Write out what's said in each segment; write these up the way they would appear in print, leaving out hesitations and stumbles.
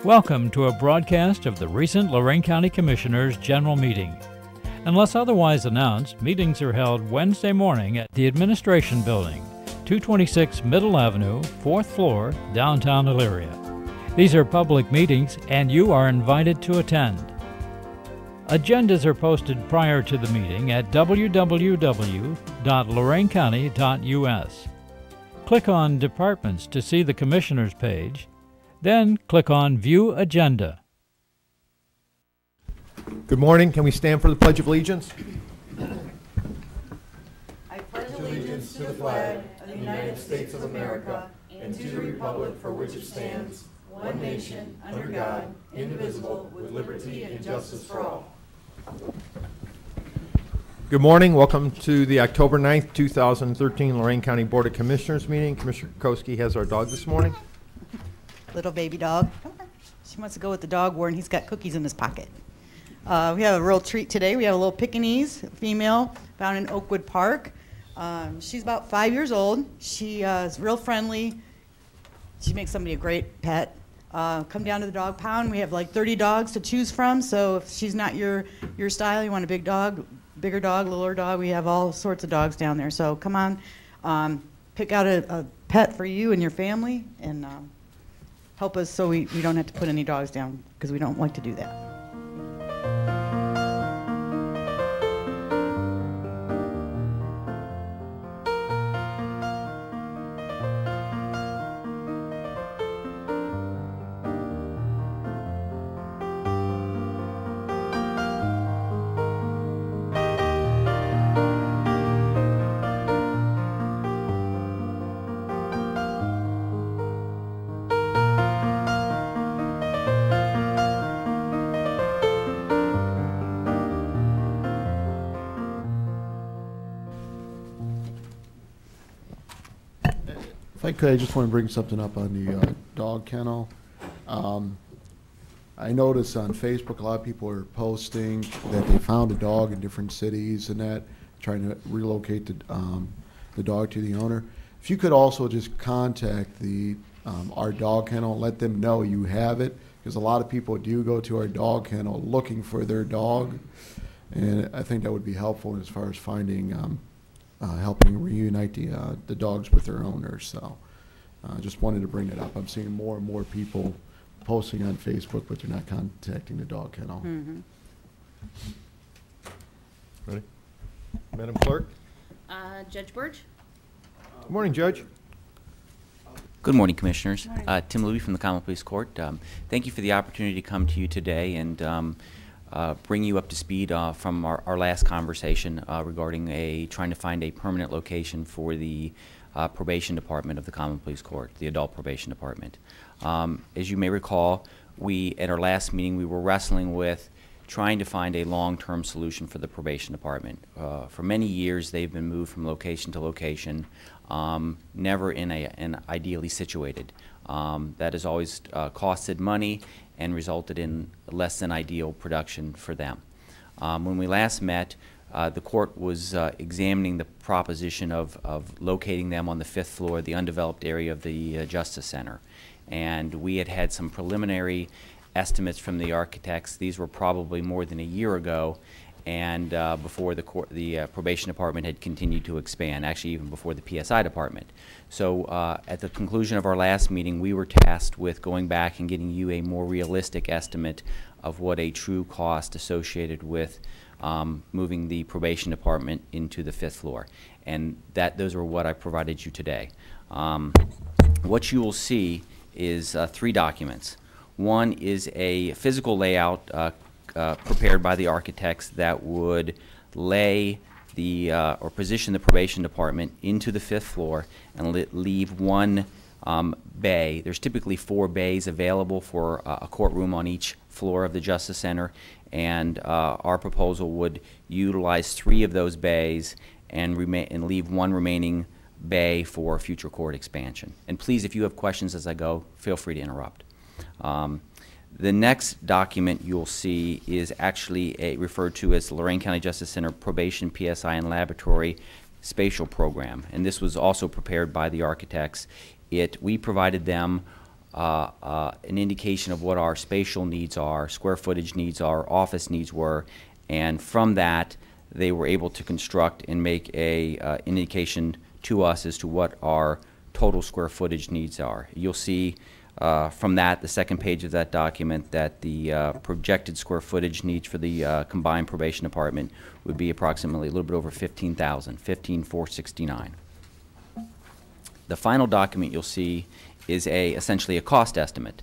Welcome to a broadcast of the recent Lorain County Commissioners' General Meeting. Unless otherwise announced, meetings are held Wednesday morning at the Administration Building, 226 Middle Avenue, 4th floor, downtown Elyria. These are public meetings and you are invited to attend. Agendas are posted prior to the meeting at www.loraincounty.us. Click on Departments to see the Commissioners page, then click on View Agenda. Good morning. Can we stand for the Pledge of Allegiance? I pledge allegiance to the flag of the United States of America and to the republic for which it stands, one nation, under God, indivisible, with liberty and justice for all. Good morning. Welcome to the October 9th, 2013 Lorain County Board of Commissioners meeting. Commissioner Kokoski has our dog this morning. Little baby dog. She wants to go with the dog warden. He's got cookies in his pocket. We have a real treat today. We have a little peakaneese, female, found in Oakwood Park. She's about 5 years old. She is real friendly. She makes somebody a great pet. Come down to the dog pound. We have like 30 dogs to choose from. So if she's not your style, you want a big dog, bigger dog, littler dog, we have all sorts of dogs down there. So come on, pick out a pet for you and your family, and help us so we don't have to put any dogs down, because we don't like to do that. If I could, I just want to bring something up on the dog kennel. I noticed on Facebook a lot of people are posting that they found a dog in different cities and that, trying to relocate the dog to the owner. If you could also just contact our dog kennel, let them know you have it, because a lot of people do go to our dog kennel looking for their dog, and I think that would be helpful as far as finding helping reunite the dogs with their owners. So just wanted to bring it up. I'm seeing more and more people posting on Facebook, but they're not contacting the dog kennel. Mm-hmm. Ready? Madam Clerk? Judge Burdge. Good morning, Judge. Good morning, Commissioners. Good morning. Tim Louie from the Common Police Court. Thank you for the opportunity to come to you today and bring you up to speed from our last conversation regarding trying to find a permanent location for the Probation Department of the Common Police Court, the Adult Probation Department. As you may recall, at our last meeting, we were wrestling with trying to find a long-term solution for the Probation Department. For many years, they've been moved from location to location, never in ideally situated. That has always costed money and resulted in less than ideal production for them. When we last met, the court was examining the proposition of locating them on the 5th floor, the undeveloped area of the Justice Center. And we had some preliminary estimates from the architects. These were probably more than a year ago, and before the Probation Department had continued to expand, actually even before the PSI Department. So at the conclusion of our last meeting, we were tasked with going back and getting you a more realistic estimate of what a true cost associated with moving the Probation Department into the 5th floor. And those are what I provided you today. What you will see is 3 documents. One is a physical layout prepared by the architects that would lay or position the Probation Department into the 5th floor and leave one bay. There's typically 4 bays available for a courtroom on each floor of the Justice Center, and our proposal would utilize 3 of those bays and leave one remaining bay for future court expansion. And please, if you have questions as I go, feel free to interrupt. The next document you'll see is actually referred to as the Lorain County Justice Center Probation, PSI, and Laboratory Spatial Program, and this was also prepared by the architects. We provided them an indication of what our spatial needs are, square footage needs are, office needs were, and from that they were able to construct and make a indication to us as to what our total square footage needs are. You'll see from that, the second page of that document, that the projected square footage needs for the combined probation department would be approximately a little bit over 15,000, 15,469. The final document you'll see is essentially a cost estimate.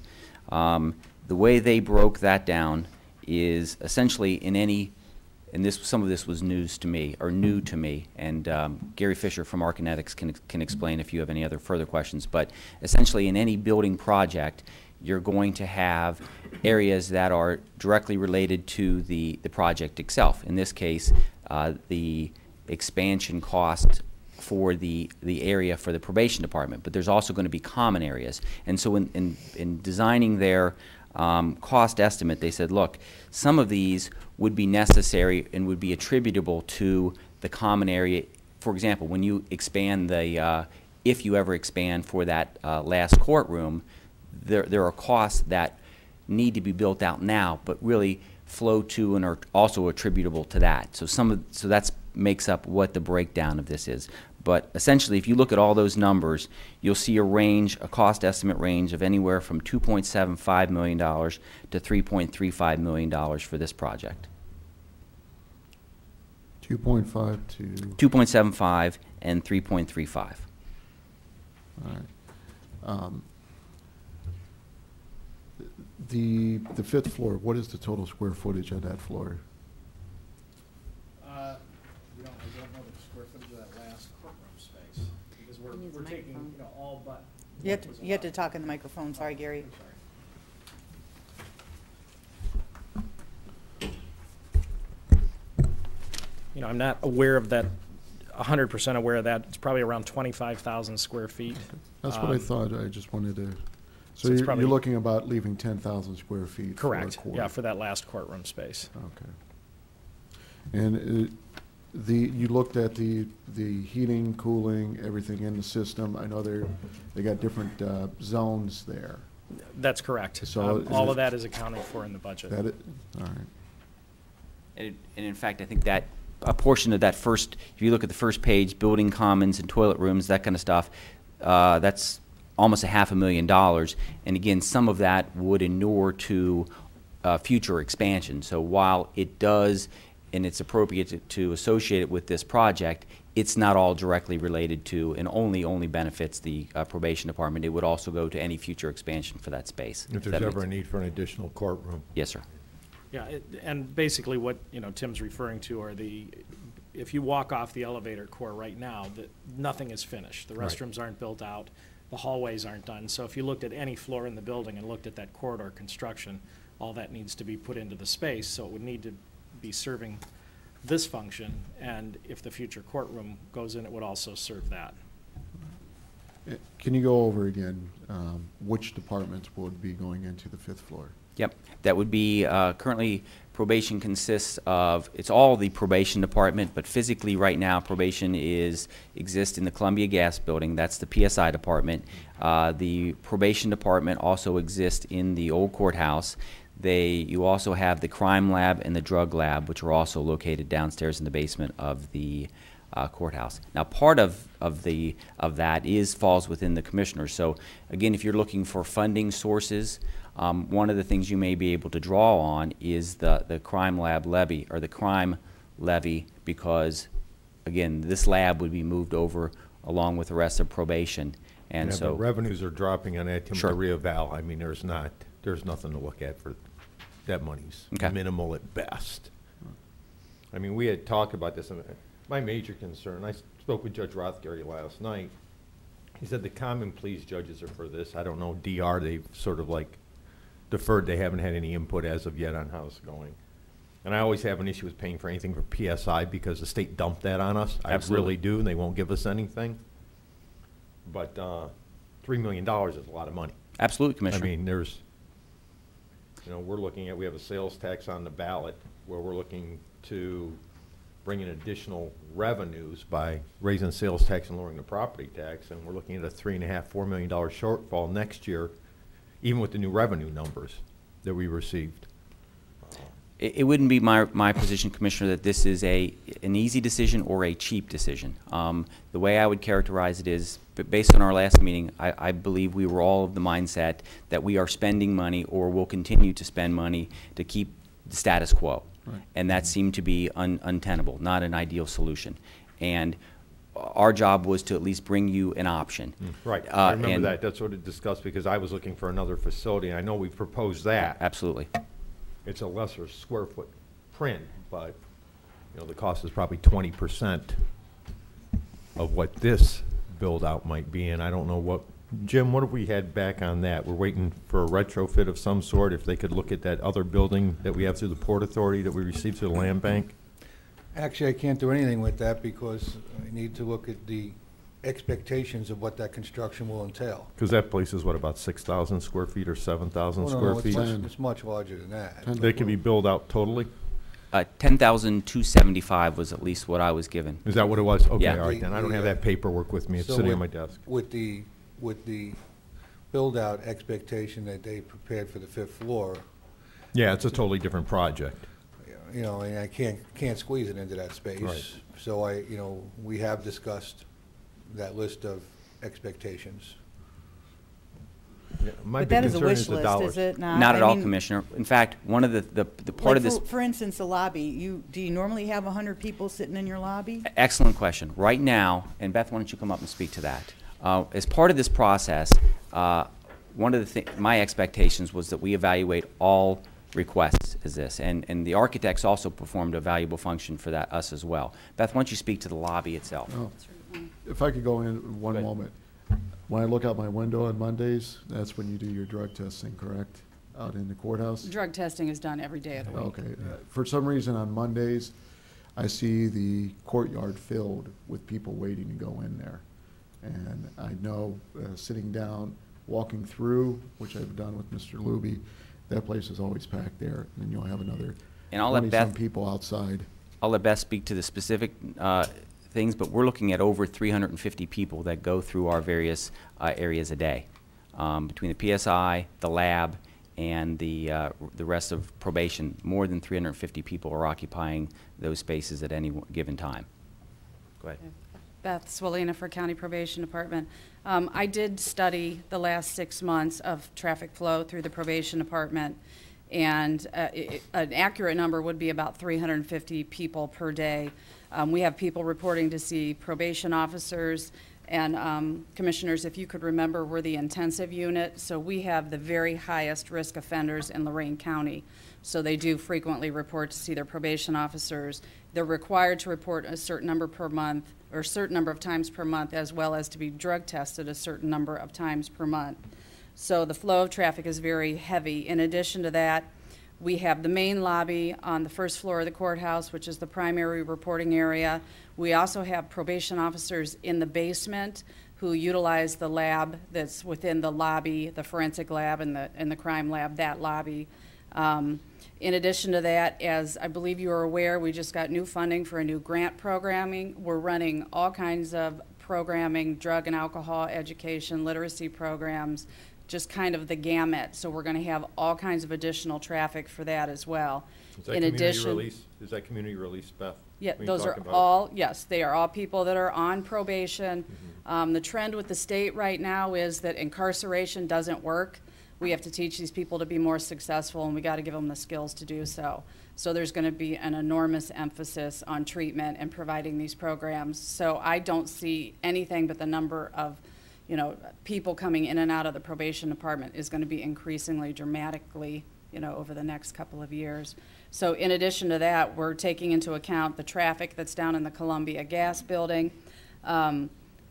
The way they broke that down is essentially some of this was new to me, and Gary Fisher from Arkinetics can explain if you have any other further questions. But essentially, in any building project, you're going to have areas that are directly related to the project itself. In this case, the expansion cost for the area for the probation department, but there's also going to be common areas. And so in designing their cost estimate, they said, look, some of these would be necessary and would be attributable to the common area. For example, when you expand if you ever expand for that last courtroom, there are costs that need to be built out now, but really flow to and are also attributable to that. So that makes up what the breakdown of this is. But essentially, if you look at all those numbers, you'll see a cost estimate range of anywhere from $2.75 million to $3.35 million for this project. 2.5 to 2.75 and 3.35. all right. The fifth floor, what is the total square footage on that floor? I don't know the square footage of that last courtroom space, because we're taking, all but. You have to talk in the microphone. Sorry, Gary. I'm not aware of that, 100% aware of that. It's probably around 25,000 square feet. That's what I thought. I just wanted to. So it's you're probably looking about leaving 10,000 square feet. Correct. For a court. Yeah, for that last courtroom space. Okay. And you looked at the heating, cooling, everything in the system. I know they got different zones there. That's correct. So all of that is accounted for in the budget. All right. And in fact, I think that a portion of that first, if you look at the first page, building commons and toilet rooms, that kind of stuff, that's almost $500,000. And again, some of that would inure to future expansion. So while it does, and it's appropriate to associate it with this project, it's not all directly related to and only benefits the probation department. It would also go to any future expansion for that space. If there's ever a need for an additional courtroom. Yes, sir. Yeah, and basically what Tim's referring to are if you walk off the elevator core right now, nothing is finished. The restrooms aren't built out, the hallways aren't done. So if you looked at any floor in the building and looked at that corridor construction, all that needs to be put into the space. So it would need to be serving this function, and if the future courtroom goes in, it would also serve that. Can you go over again which departments would be going into the fifth floor? Yep, that would be currently probation consists of, it's all the probation department, but physically right now probation exists in the Columbia Gas Building. That's the PSI department. The probation department also exists in the old courthouse. You also have the crime lab and the drug lab, which are also located downstairs in the basement of the courthouse. Now, part of that falls within the commissioners. So, again, if you're looking for funding sources, one of the things you may be able to draw on is the crime lab levy, or the crime levy, because, again, this lab would be moved over along with the rest of probation, and so the revenues are dropping on that. Sure. Maria Val. I mean, there's nothing to look at for that. Money's minimal at best. I mean, we had talked about this. My major concern, I spoke with Judge Rothgary last night. He said the common pleas judges are for this. I don't know, DR, they've sort of like deferred. They haven't had any input as of yet on how it's going. And I always have an issue with paying for anything for PSI because the state dumped that on us. Absolutely. I really do, and they won't give us anything. But $3 million is a lot of money. Absolutely, Commissioner. I mean, we have a sales tax on the ballot where we're looking to bring in additional revenues by raising sales tax and lowering the property tax, and we're looking at a $3.5–4 million shortfall next year even with the new revenue numbers that we received. It wouldn't be my position, Commissioner, that this is an easy decision or a cheap decision. The way I would characterize it is, but based on our last meeting, I believe we were all of the mindset that we are spending money or will continue to spend money to keep the status quo. Right. And that seemed to be untenable, not an ideal solution. And our job was to at least bring you an option. Right. I remember that. That's what it discussed, because I was looking for another facility. I know we've proposed that. Absolutely. It's a lesser square foot print, but you know, the cost is probably 20% of what this build out might be. And I don't know what, Jim, what have we had back on that? We're waiting for a retrofit of some sort. If they could look at that other building that we have through the Port Authority that we received through the land bank. Actually, I can't do anything with that because I need to look at the expectations of what that construction will entail. Because that place is what, about 6,000 square feet or 7,000 square feet? It's much larger than that. They can be built out totally? 10,275 was at least what I was given. Is that what it was? Okay, Yeah. all right, then I don't have that paperwork with me. It's So sitting on my desk. With the build-out expectation that they prepared for the 5th floor, Yeah, it's a totally different project. you know, and I can't squeeze it into that space. Right. So we have discussed that list of expectations. Yeah, my But big that is a concern wish the list, dollars. is it not? Not at I all, mean, Commissioner. In fact, one of the part like of this... For instance, the lobby, do you normally have 100 people sitting in your lobby? Excellent question. Right now, and Beth, why don't you come up and speak to that? As part of this process, one of the my expectations was that we evaluate all requests as this, and the architects also performed a valuable function for that, us as well. Beth, why don't you speak to the lobby itself? Oh, if I could go in one moment. When I look out my window on Mondays, that's when you do your drug testing, correct? Out in the courthouse? Drug testing is done every day of the week. Okay. For some reason on Mondays, I see the courtyard filled with people waiting to go in there. And I know, sitting down, walking through, which I've done with Mr. Luby, that place is always packed there. And then you'll have another And I'll let 20-some Beth, people outside. I'll let Beth speak to the specific things, but we're looking at over 350 people that go through our various areas a day. Between the PSI, the lab, and the rest of probation, more than 350 people are occupying those spaces at any given time. Go ahead. Beth Swalina for County Probation Department. I did study the last 6 months of traffic flow through the Probation Department, and an accurate number would be about 350 people per day. We have people reporting to see probation officers, and commissioners, if you could remember, we're the intensive unit, so we have the very highest risk offenders in Lorain County. So they do frequently report to see their probation officers. They're required to report a certain number per month, or a certain number of times per month, as well as to be drug tested a certain number of times per month. So the flow of traffic is very heavy. In addition to that, we have the main lobby on the first floor of the courthouse, which is the primary reporting area. We also have probation officers in the basement who utilize the lab that's within the lobby, the forensic lab and the crime lab, that lobby. In addition to that, as I believe you are aware, we just got new funding for a new grant programming. We're running all kinds of programming, drug and alcohol education, literacy programs, just kind of the gamut. So we're going to have all kinds of additional traffic for that as well. Is that community release? Is that community release, Beth? Yeah, those are all, yes, they are all people that are on probation. Mm-hmm. The trend with the state right now is that incarceration doesn't work. We have to teach these people to be more successful, and we got to give them the skills to do so. So there's going to be an enormous emphasis on treatment and providing these programs. So I don't see anything but the number of, people coming in and out of the probation department is going to be increasingly dramatically, over the next couple of years. So in addition to that, we're taking into account the traffic that's down in the Columbia Gas Building.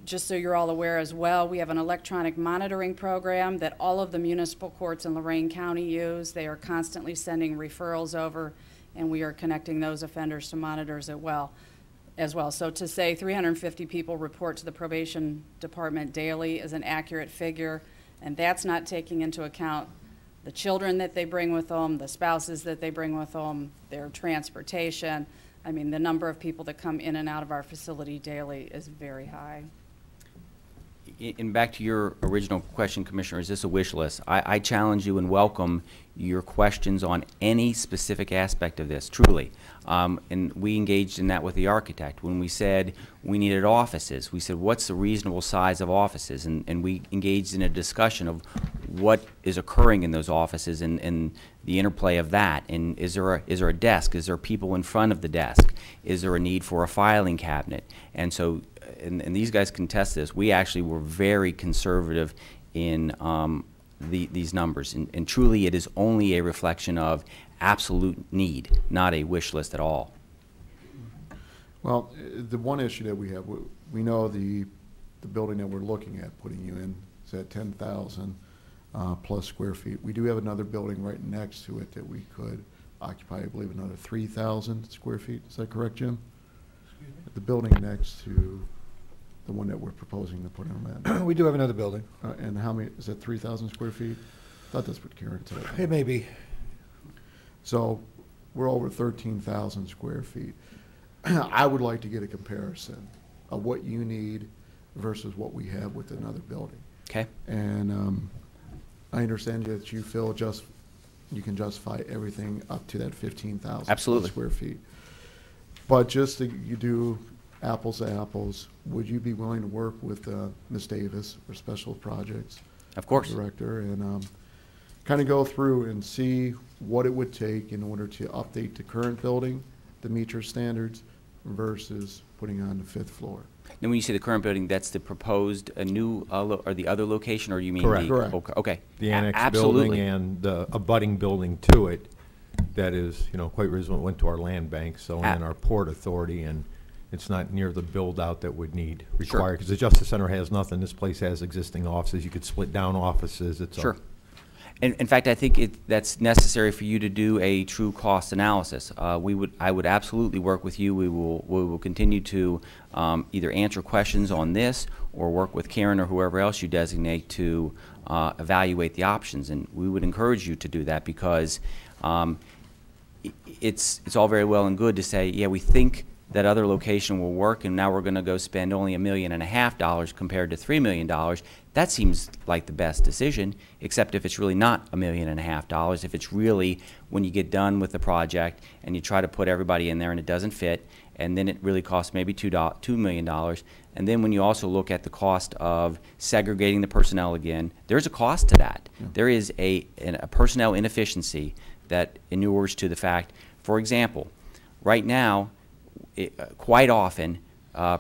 Just so you're all aware as well, we have an electronic monitoring program that all of the municipal courts in Lorain County use. They are constantly sending referrals over, and we are connecting those offenders to monitors as well. So to say 350 people report to the probation department daily is an accurate figure, and that's not taking into account the children that they bring with them, the spouses that they bring with them, their transportation. I mean, the number of people that come in and out of our facility daily is very high. And back to your original question, Commissioner, is this a wish list? I challenge you and welcome your questions on any specific aspect of this, truly. And we engaged in that with the architect. When we said we needed offices, we said, what's the reasonable size of offices? And we engaged in a discussion of what is occurring in those offices and the interplay of that. And is there a desk? Is there people in front of the desk? Is there a need for a filing cabinet? And so, and these guys can test this, we actually were very conservative in these numbers. And truly, it is only a reflection of absolute need, not a wish list at all. Well, the one issue that we have, we know the building that we're looking at putting you in is at 10,000 plus square feet. We do have another building right next to it that we could occupy, I believe, another 3,000 square feet. Is that correct, Jim? Excuse me? The building next to the one that we're proposing to put them in. We do have another building. And how many, is it 3,000 square feet? I thought that's what Karen said. It may be. So we're over 13,000 square feet. I would like to get a comparison of what you need versus what we have with another building. Okay. And I understand that you feel you can justify everything up to that 15,000 Absolutely. square feet. But just to you do apples to apples, would you be willing to work with Ms. Davis for special projects? Of course. Director, and kind of go through and see what it would take in order to update the current building to meet your standards versus putting on the 5th floor. And when you say the current building, that's the proposed new or the other location, or you mean Correct. the Correct. Okay. The annex Absolutely. building and the abutting building to it that is, quite reasonable, went to our land bank, so and our port authority, and it's not near the build-out that would require, because the Justice Center has nothing. This place has existing offices. You could split down offices. It's Sure. In fact, I think that's necessary for you to do a true cost analysis. I would absolutely work with you. We will continue to either answer questions on this or work with Karen or whoever else you designate to evaluate the options. And we would encourage you to do that, because it's all very well and good to say, yeah, we think that other location will work, and now we're going to go spend only $1.5 million compared to $3 million. That seems like the best decision, except if it's really not $1.5 million. If it's really, when you get done with the project and you try to put everybody in there and it doesn't fit, and then it really costs maybe $2 million. And then when you also look at the cost of segregating the personnel again, there's a cost to that. Yeah. There is a personnel inefficiency that inures to the fact, for example, right now, quite often,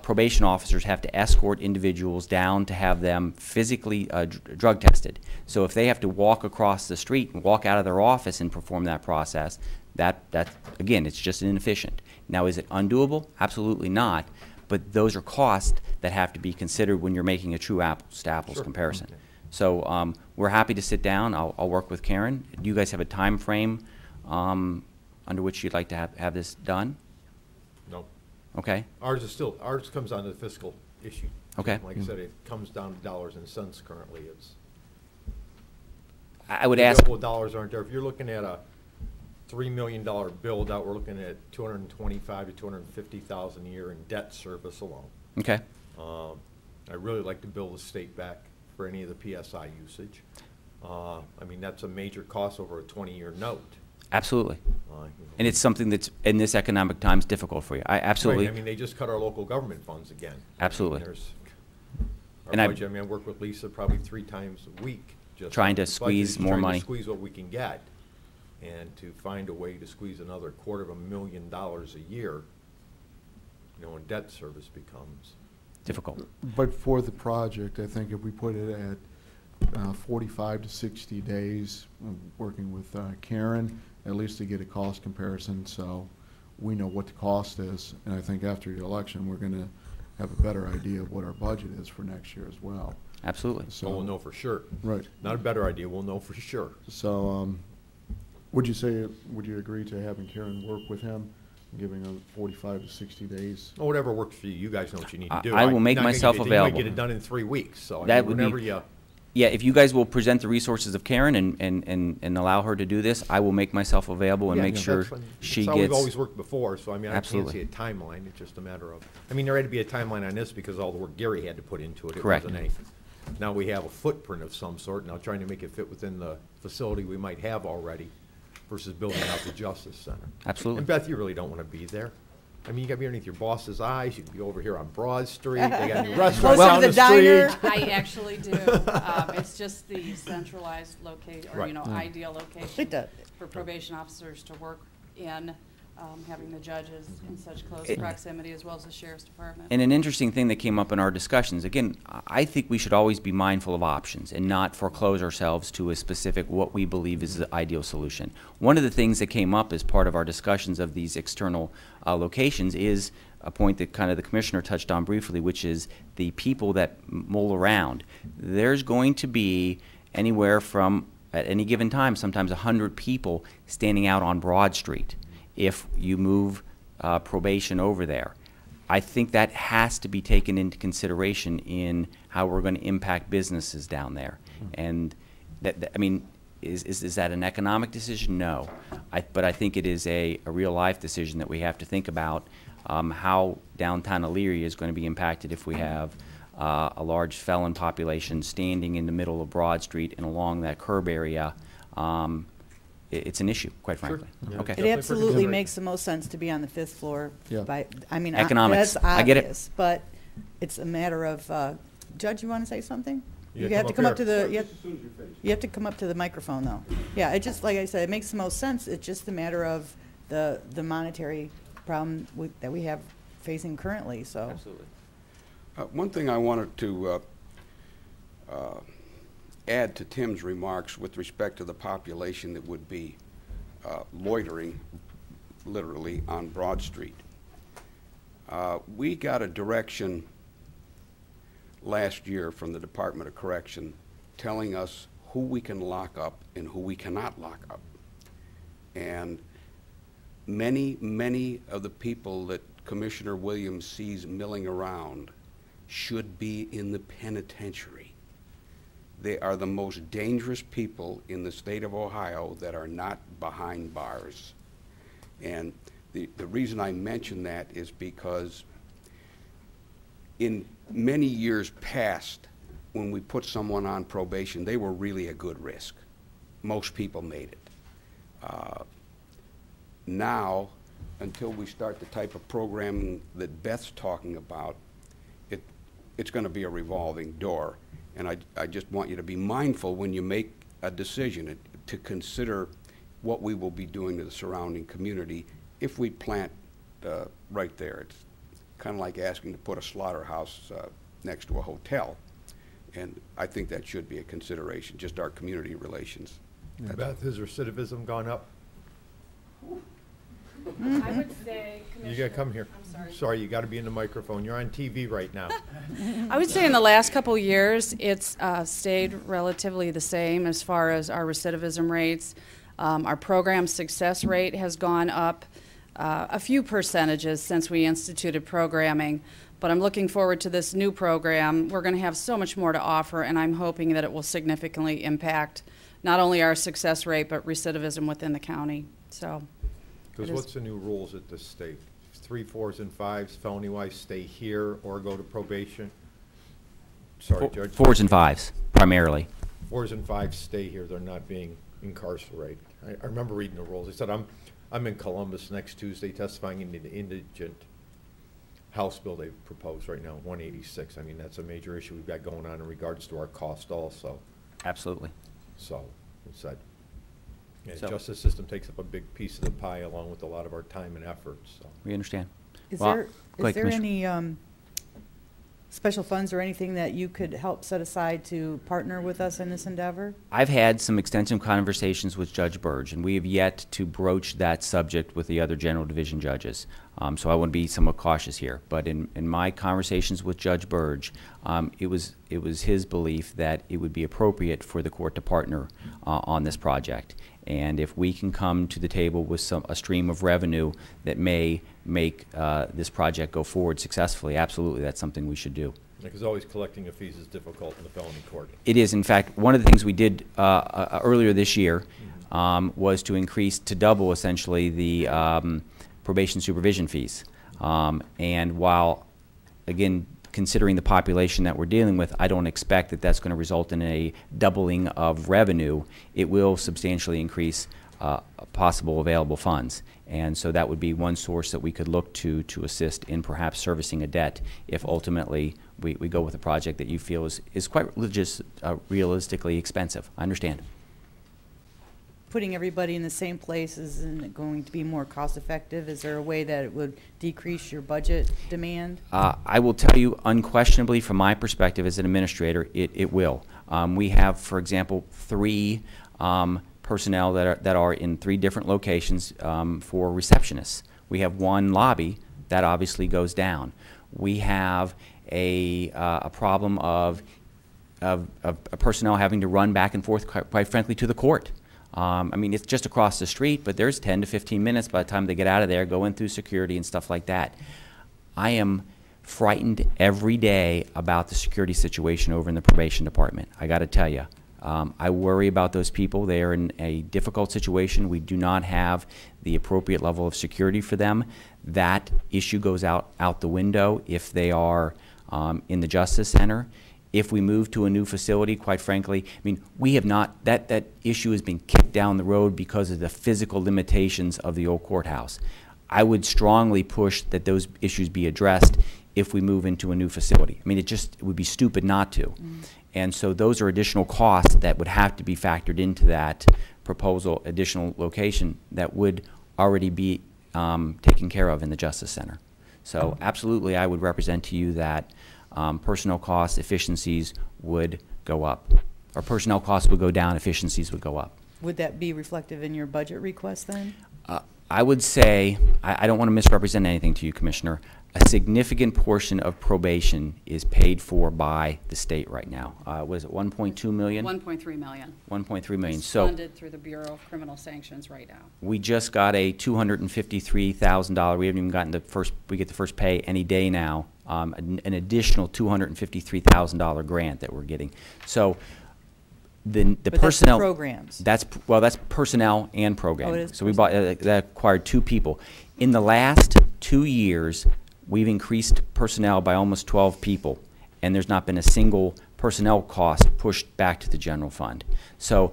probation officers have to escort individuals down to have them physically drug tested. So if they have to walk across the street and walk out of their office and perform that process, that again, it's just inefficient. Now, is it undoable? Absolutely not. But those are costs that have to be considered when you're making a true apples-to-apples comparison. Okay. So we're happy to sit down. I'll work with Karen. Do you guys have a time frame under which you'd like to have this done? No. Okay. Ours comes down to the fiscal issue. Okay. Like I said, it comes down to dollars and cents currently. I would ask. Dollars aren't there. If you're looking at a $3 million build out, we're looking at $225,000 to $250,000 a year in debt service alone. Okay. I really like to build the state back for any of the PSI usage. I mean, that's a major cost over a 20-year note. Absolutely. And it's something that's, in this economic times, difficult for you. Absolutely. Right. I mean, they just cut our local government funds again. Absolutely. I mean, I work with Lisa probably 3 times a week. Just trying to squeeze more money. To squeeze what we can get, and to find a way to squeeze another $250,000 a year, in debt service becomes difficult. But for the project, I think if we put it at 45 to 60 days, working with Karen, at least to get a cost comparison, so we know what the cost is. And I think after the election, we're going to have a better idea of what our budget is for next year as well. Absolutely. So we'll know for sure. Right. Not a better idea. We'll know for sure. So would you agree to having Karen work with him, giving him 45 to 60 days? Well, whatever works for you. You guys know what you need to do. I will make myself available. You might get it done in 3 weeks. So that would be. Yeah, if you guys will present the resources of Karen and allow her to do this, I will make myself available and make sure she gets. That's how we've always worked before, so I mean, absolutely. I can't see a timeline. It's just a matter of, I mean, there had to be a timeline on this because of all the work Gary had to put into it. Correct. It wasn't anything. now we have a footprint of some sort, now trying to make it fit within the facility we might have already versus building out the Justice Center. Absolutely. And Beth, you really don't want to be there. I mean, you got to be underneath your boss's eyes. You can be over here on Broad Street. They got new restaurants Closer down to the the diner. street. I actually do. It's just the centralized location, or, Right. you know, ideal location It does. for probation officers to work in, having the judges in such close It- proximity, as well as the sheriff's department. And an interesting thing that came up in our discussions, again, I think we should always be mindful of options and not foreclose ourselves to a specific what we believe is the ideal solution. One of the things that came up as part of our discussions of these external locations is a point that kind of the commissioner touched on briefly, which is the people that mull around. There's going to be anywhere from, at any given time, sometimes 100 people standing out on Broad Street if you move probation over there. I think that has to be taken into consideration in how we're going to impact businesses down there. And I mean, is that an economic decision? No. But I think it is a real life decision that we have to think about how downtown Elyria is going to be impacted if we have a large felon population standing in the middle of Broad Street and along that curb area. It's an issue, quite frankly. Yeah. Okay. It Definitely for absolutely consideration. makes the most sense to be on the 5th floor. Yeah. I mean, Economics. that's I get it. obvious, but it's a matter of, Judge, you want to say something? You have to come up to here. the, you have to come up to the microphone, though. Yeah, it just, like I said, it makes the most sense. It's just a matter of the monetary problem that we have facing currently, so. Absolutely. One thing I wanted to add to Tim's remarks with respect to the population that would be loitering, literally, on Broad Street. We got a direction last year from the Department of Correction telling us who we can lock up and who we cannot lock up. And many of the people that Commissioner Williams sees milling around should be in the penitentiary. They are the most dangerous people in the state of Ohio that are not behind bars. And the reason I mention that is because in many years past, when we put someone on probation, they were really a good risk. Most people made it. Now, until we start the type of programming that Beth's talking about, it's going to be a revolving door. And I just want you to be mindful when you make a decision to consider what we will be doing to the surrounding community if we plant right there. It's kind of like asking to put a slaughterhouse next to a hotel. And I think that should be a consideration, just our community relations. Beth, has recidivism gone up? I would say, You gotta come here. I'm sorry. Sorry, you gotta be in the microphone. You're on TV right now. I would say in the last couple of years, it's stayed relatively the same as far as our recidivism rates. Our program success rate has gone up a few percentages since we instituted programming, but I'm looking forward to this new program. We're going to have so much more to offer, and I'm hoping that it will significantly impact not only our success rate, but recidivism within the county. So. Because what's the new rules at this state? 3, 4s, and 5s, felony-wise, stay here or go to probation? Sorry, Judge. 4s and 5s, primarily. 4s and 5s stay here. They're not being incarcerated. I remember reading the rules. They said, I'm in Columbus next Tuesday testifying in the Indigent House bill they proposed right now, 186. I mean, that's a major issue we've got going on in regards to our cost also. Absolutely. So, it's that. Yeah, So- justice system takes up a big piece of the pie along with a lot of our time and effort, so. We understand. Is Well, there, go is ahead, there Commissioner. any special funds or anything that you could help set aside to partner with us in this endeavor? I've had some extensive conversations with Judge Burdge, and we have yet to broach that subject with the other general division judges. So I want to be somewhat cautious here. But in my conversations with Judge Burdge, it was his belief that it would be appropriate for the court to partner on this project. And if we can come to the table with a stream of revenue that may make this project go forward successfully, absolutely, that's something we should do. Because always collecting a fees is difficult in the felony court. It is. In fact, one of the things we did earlier this year was to double, essentially, the probation supervision fees. And while, again, considering the population that we're dealing with, I don't expect that that's going to result in a doubling of revenue. It will substantially increase possible available funds. And so that would be one source that we could look to assist in perhaps servicing a debt if ultimately we go with a project that you feel is quite realistically expensive. I understand. Putting everybody in the same place, isn't it going to be more cost effective? Is there a way that it would decrease your budget demand? I will tell you unquestionably from my perspective as an administrator, it will. We have, for example, 3 personnel that are in 3 different locations for receptionists. We have 1 lobby that obviously goes down. We have a problem of personnel having to run back and forth, quite frankly, to the court. I mean, it's just across the street, but there's 10 to 15 minutes by the time they get out of there, going through security and stuff like that. I am frightened every day about the security situation over in the probation department. I got to tell you. I worry about those people. They are in a difficult situation. We do not have the appropriate level of security for them. That issue goes out the window if they are in the Justice Center. If we move to a new facility, quite frankly, I mean, we have not, that issue has been kicked down the road because of the physical limitations of the old courthouse. I would strongly push that those issues be addressed if we move into a new facility. I mean, it would be stupid not to. And so those are additional costs that would have to be factored into that proposal, additional location that would already be taken care of in the Justice Center. So absolutely, I would represent to you that personnel cost efficiencies would go up, or personnel costs would go down, efficiencies would go up. Would that be reflective in your budget request then? I would say, I don't want to misrepresent anything to you, Commissioner. A significant portion of probation is paid for by the state right now. Was it 1.2 million? 1.3 million. 1.3 million. It's So funded through the Bureau of Criminal Sanctions right now. we just got a $253,000. We haven't even gotten we get the first pay any day now. An additional $253,000 grant that we're getting. So the But personnel that's the programs. That's personnel and program. Oh, it is so we bought that acquired 2 people. In the last 2 years, we've increased personnel by almost 12 people, and there's not been a single personnel cost pushed back to the general fund. So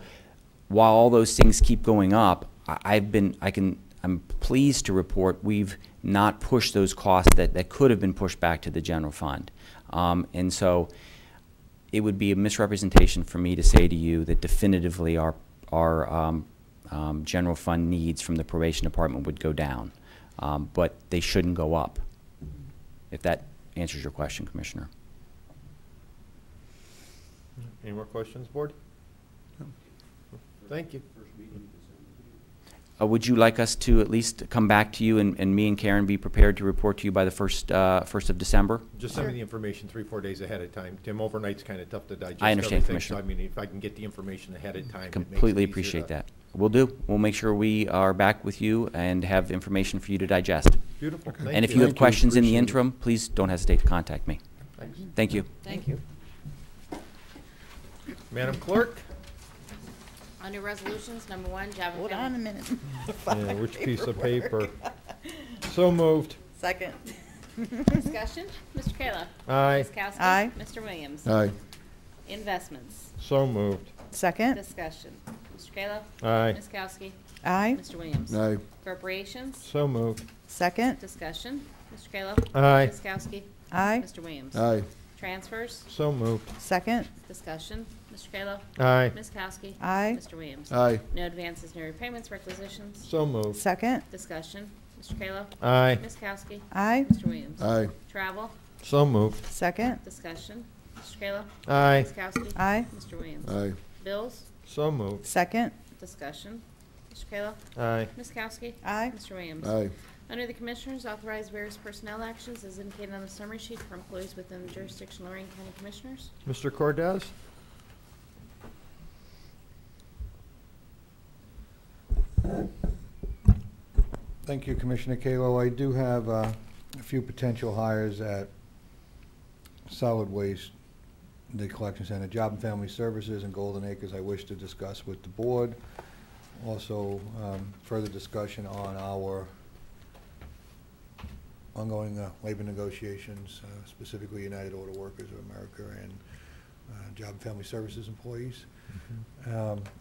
while all those things keep going up, I'm pleased to report we've not pushed those costs that could have been pushed back to the general fund. And so it would be a misrepresentation for me to say to you that definitively our general fund needs from the probation department would go down, but they shouldn't go up, if that answers your question, Commissioner. Any more questions, Board? No. Thank you. Would you like us to at least come back to you and me and Karen be prepared to report to you by the 1st of December? Just send me the information 3-4 days ahead of time. Tim, overnight's kind of tough to digest. I understand, everything, Commissioner. So I mean, if I can get the information ahead of time, Completely appreciate that. We'll do. We'll make sure we are back with you and have information for you to digest. Beautiful. Okay. Thank And if you. you have Thank you. questions in the Appreciate it. interim, please don't hesitate to contact me. Thanks. Thank you. Thank you. Madam Clerk? Under resolutions, number 1, job and Hold family. on a minute. Yeah, which piece of paper? So moved. Second. Discussion, Mr. Kayla. Aye. Ms. Kowski. Aye. Mr. Williams. Aye. Investments, So moved. Second. discussion, Mr. Kayla. Aye. Ms. Kowski. Aye. Mr. Williams. Aye. Appropriations, So moved. Second. discussion, Mr. Kayla. Aye. Ms. Kowski. Aye. Mr. Williams. Aye. Transfers, So moved. Second. discussion, Mr. Kayla. Aye. Ms. Kowski. Aye. Mr. Williams. Aye. No advances, no repayments, requisitions, So moved. Second. discussion, Mr. Kayla. Aye. Ms. Kowski. Aye. Mr. Williams. Aye. Travel, So moved. Second. discussion, Mr. Kayla. Aye. Ms. Kowski. Aye. Mr. Williams. Aye. Bills, So moved. Second. discussion, Mr. Kayla. Aye. Ms. Kowski. Aye. Mr. Williams. Aye. Under the Commissioners, authorize various personnel actions as indicated on the summary sheet for employees within the jurisdiction of Lorain County Commissioners. Mr. Cordez? Thank you, Commissioner Kalo. I do have a few potential hires at Solid Waste, the Collection Center, Job and Family Services, and Golden Acres I wish to discuss with the board. Also, further discussion on our ongoing labor negotiations, specifically United Auto Workers of America and Job and Family Services employees,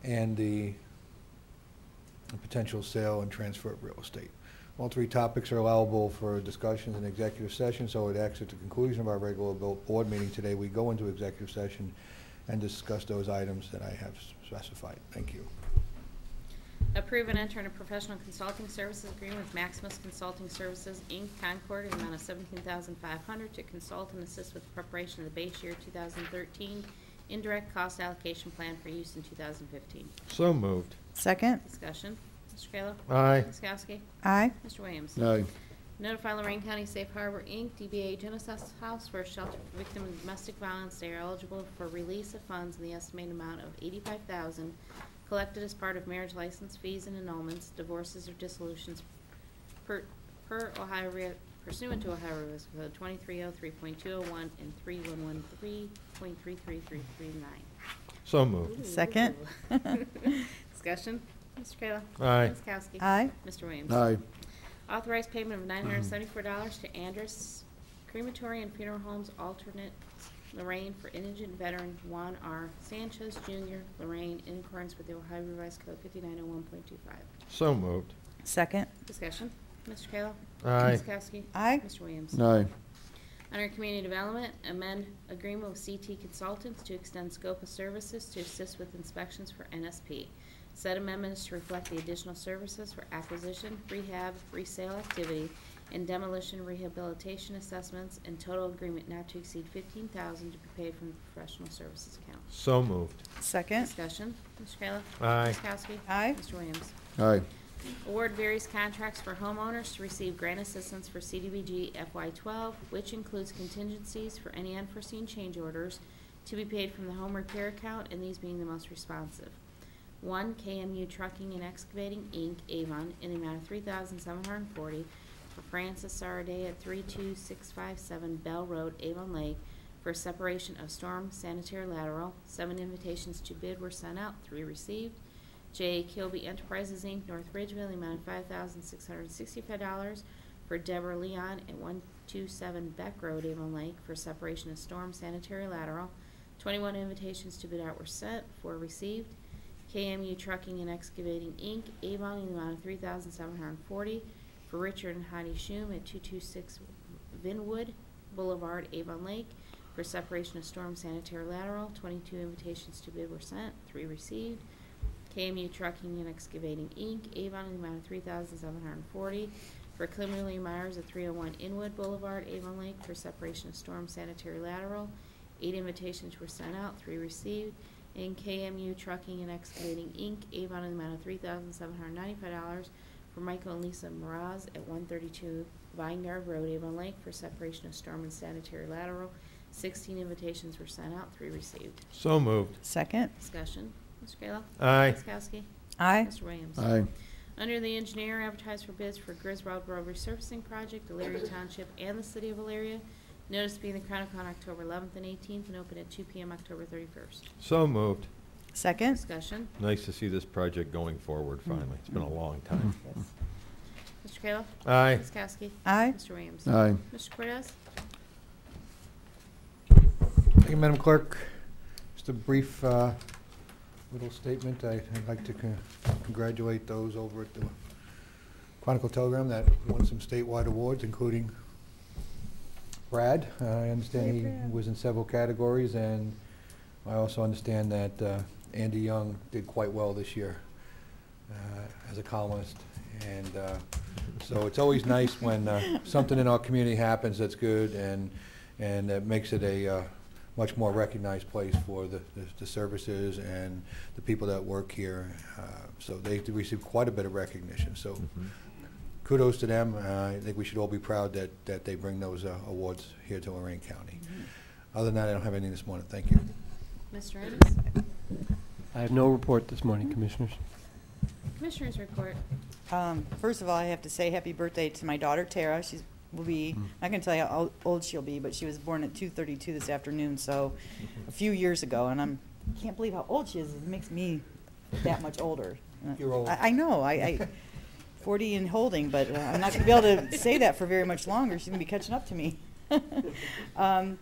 and the potential sale and transfer of real estate. All three topics are allowable for discussion in executive session, so it acts at the conclusion of our regular board meeting today. We go into executive session and discuss those items that I have specified. Thank you. Approve and enter in a professional consulting services agreement with Maximus Consulting Services, Inc., Concord, in the amount of $17,500 to consult and assist with the preparation of the base year 2013 indirect cost allocation plan for use in 2015. So moved. Second. Discussion. Mr. Kayla? Aye. Ms. Kowski? Aye. Mr. Williams? Aye. Notify Lorain County Safe Harbor, Inc., DBA Genesis House for a shelter for victims of domestic violence. They are eligible for release of funds in the estimated amount of $85,000 collected as part of marriage license fees and annulments, divorces, or dissolutions pursuant to Ohio Revised Code 2303.201 and 3113.33339. So moved. Second. Discussion. Mr. Kayla? Aye. Ms. Kowski? Aye. Mr. Williams? Aye. Authorized payment of $974 to Andras Crematory and Funeral Homes Alternate Lorain for indigent veteran Juan R. Sanchez, Jr., Lorain, in accordance with the Ohio Revised Code 5901.25. So moved. Second. Discussion. Mr. Kayla? Aye. Ms. Kowski? Aye. Mr. Williams? Aye. Under Community Development, amend agreement with CT Consultants to extend scope of services to assist with inspections for NSP. Said amendment is to reflect the additional services for acquisition, rehab, resale activity, and demolition rehabilitation assessments, and total agreement not to exceed $15,000 to be paid from the professional services account. So moved. Second. Discussion. Mr. Kayla? Aye. Ms. Kowski? Aye. Mr. Williams? Aye. Award various contracts for homeowners to receive grant assistance for CDBG FY12, which includes contingencies for any unforeseen change orders to be paid from the home repair account, and these being the most responsive. 1, KMU Trucking and Excavating, Inc., Avon, in the amount of $3,740 for Francis Sarday at 32657 Bell Road, Avon Lake, for separation of storm sanitary lateral. 7 invitations to bid were sent out, 3 received. J. Kilby Enterprises, Inc., North Ridgeville, the amount of $5,665 for Deborah Leon at 127 Beck Road, Avon Lake, for separation of storm sanitary lateral. 21 invitations to bid out were sent, 4 received. KMU Trucking and Excavating, Inc., Avon, in the amount of $3,740 for Richard and Heidi Schum at 226 Vinwood Boulevard, Avon Lake, for separation of storm sanitary lateral. 22 invitations to bid were sent, 3 received. KMU Trucking and Excavating, Inc., Avon, in the amount of $3,740 for Kimberly Myers at 301 Inwood Boulevard, Avon Lake, for separation of storm sanitary lateral. 8 invitations were sent out, 3 received. And KMU Trucking and Excavating, Inc., Avon, in the amount of $3,795 for Michael and Lisa Mraz at 132 Vineyard Road, Avon Lake, for separation of storm and sanitary lateral. 16 invitations were sent out, 3 received. So moved. Second. Discussion. Mr. Kayla? Aye. Ms. Kowski? Aye. Mr. Williams? Aye. Under the engineer, advertise for bids for Griswold Road Resurfacing Project, Elyria Township, and the City of Elyria. Notice to be in the Chronicle on October 11th and 18th, and open at 2 p.m. October 31st. So moved. Second. Discussion. Nice to see this project going forward finally. It's been a long time. Yes. Mr. Kayla? Aye. Ms. Kowski? Aye. Mr. Williams? Aye. Mr. Cortez? Thank you, Madam Clerk. Just a brief little statement. I'd like to congratulate those over at the Chronicle Telegram that won some statewide awards, including Brad. I understand he was in several categories, and I also understand that Andy Young did quite well this year as a columnist. And so it's always nice when something in our community happens that's good and that makes it a much more recognized place for the services and the people that work here. So they received quite a bit of recognition. So kudos to them. I think we should all be proud that they bring those awards here to Lorain County. Other than that, I don't have anything this morning. Thank you. Mr. Ennis? I have no report this morning, Commissioners. Commissioners report. First of all, I have to say happy birthday to my daughter, Tara. She will be, I'm not going to tell you how old she'll be, but she was born at 2:32 this afternoon, so a few years ago, and I can't believe how old she is. It makes me that much older. You're old. I know. 40 and holding, but I'm not going to be able to say that for very much longer. She's going to be catching up to me.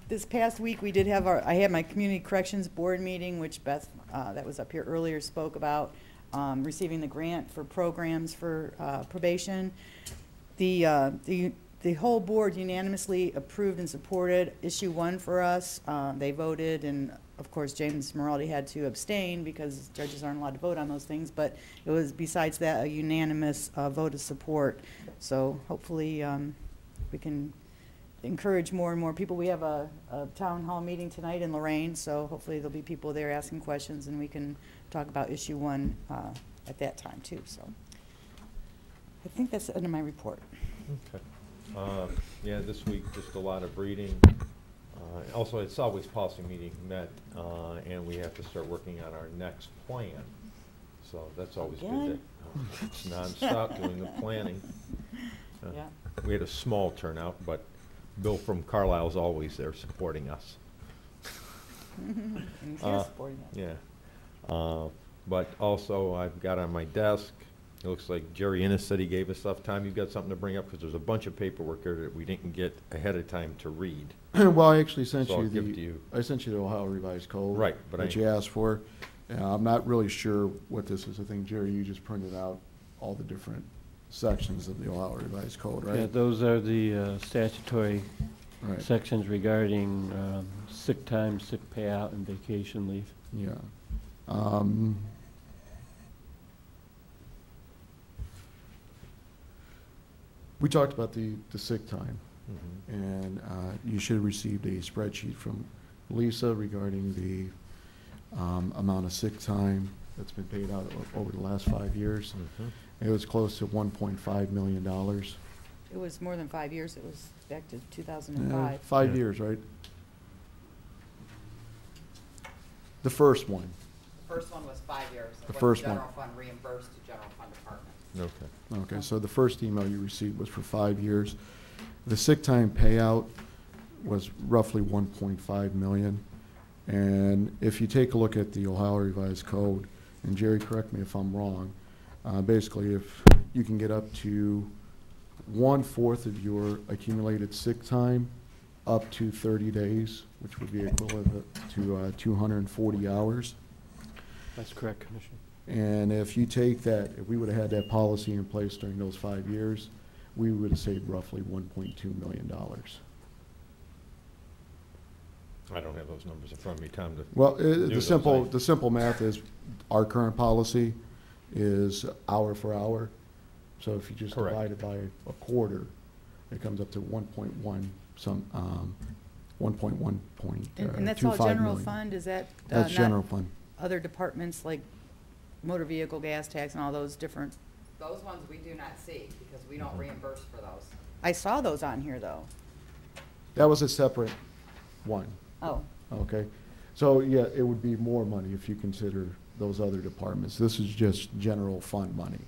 This past week, we did have I had my community corrections board meeting, which Beth, that was up here earlier, spoke about receiving the grant for programs for probation. The whole board unanimously approved and supported issue 1 for us. They voted, and of course James Moraldi had to abstain because judges aren't allowed to vote on those things, but it was, besides that, a unanimous vote of support. So hopefully we can encourage more and more people. We have a town hall meeting tonight in Lorain, so hopefully there'll be people there asking questions, and we can talk about issue 1 at that time too. So I think that's the end of my report. Okay. Yeah, this week just a lot of reading. Also, it's always policy meeting met, and we have to start working on our next plan. So that's always good. It's nonstop doing the planning. Yeah. We had a small turnout, but Bill from Carlisle's always there supporting us. And he's here supporting us. Yeah. But also, I've got on my desk, it looks like Jerry Innes said he gave us enough time. You've got something to bring up because there's a bunch of paperwork there that we didn't get ahead of time to read. Well, I actually sent So I'll you give it to you. I sent you the Ohio Revised Code. Right, but that you asked for. I'm not really sure what this is. I think, Jerry, you just printed out all the different sections of the Ohio Revised Code, right? Yeah, those are the statutory sections regarding sick time, sick payout, and vacation leave. Yeah. We talked about the sick time, and you should have received a spreadsheet from Lisa regarding the amount of sick time that's been paid out over the last 5 years. It was close to $1.5 million. It was more than 5 years. It was back to 2005. 5 years, right? The first one. The first one was 5 years. The first one. General fund reimbursed to general fund department. Okay. Okay, so the first email you received was for 5 years. The sick time payout was roughly 1.5 million. And if you take a look at the Ohio Revised Code, and Jerry, correct me if I'm wrong, basically if you can get up to 1/4 of your accumulated sick time up to 30 days, which would be equivalent to 240 hours. That's correct, Commissioner. And if you take that, if we would have had that policy in place during those 5 years, we would have saved roughly $1.2 million. I don't have those numbers in front of me, Tom. Well, the simple math is our current policy is hour for hour. So if you just divide it by a quarter, it comes up to 1.1 some 1.1 point. And that's all general fund? Is that that's general fund? Other departments like motor vehicle gas tax and all those different? Those ones we do not see because we don't reimburse for those. I saw those on here though. That was a separate one. Oh. Okay. So yeah, it would be more money if you consider those other departments. This is just general fund money.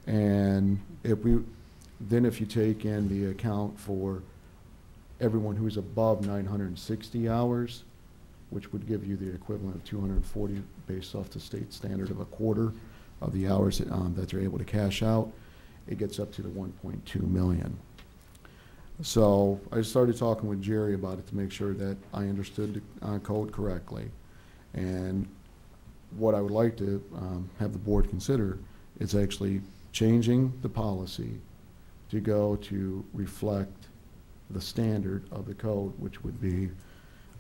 And if you take in the account for everyone who's above 960 hours, which would give you the equivalent of 240 based off the state standard of a quarter of the hours that they're able to cash out, it gets up to the 1.2 million. So I started talking with Jerry about it to make sure that I understood the code correctly. And what I would like to have the board consider is actually changing the policy to go to reflect the standard of the code, which would be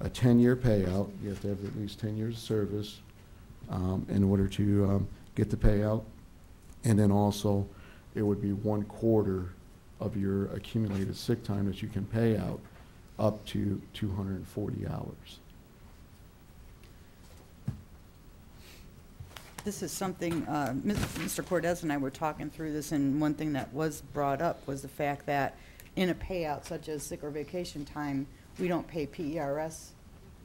a 10-year payout. You have to have at least 10 years of service in order to get the payout. And then also, it would be 1/4 of your accumulated sick time that you can pay out up to 240 hours. This is something, Mr. Cordes and I were talking through this, and one thing that was brought up was the fact that in a payout such as sick or vacation time, we don't pay PERS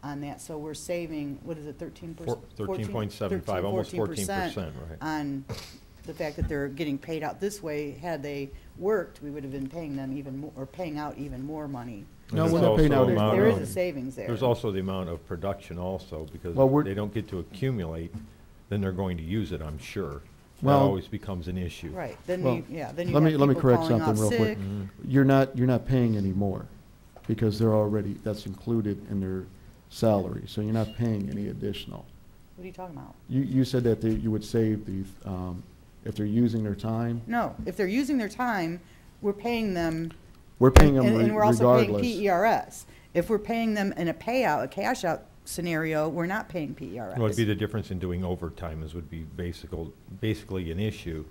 on that, so we're saving, what is it, 13%? 13.75, almost 14%, right. On the fact that they're getting paid out this way. Had they worked, we would have been paying them even more, or paying out even more money. No, we're not paying out. There is a savings there. There's also the amount of production also, because they don't get to accumulate, then they're going to use it, I'm sure. Well, always becomes an issue. Right, then Well, you, yeah, then you let have me people correct calling something off real quick. sick. You're not paying any more because they're already, that's included in their salary. So you're not paying any additional. What are you talking about? You said that you would save the, if they're using their time. No, if they're using their time, we're paying them. We're paying them And we're also regardless. paying PERS. If we're paying them in a payout, a cash out scenario, we're not paying PERS. Well, it'd be the difference in doing overtime is would be basically an issue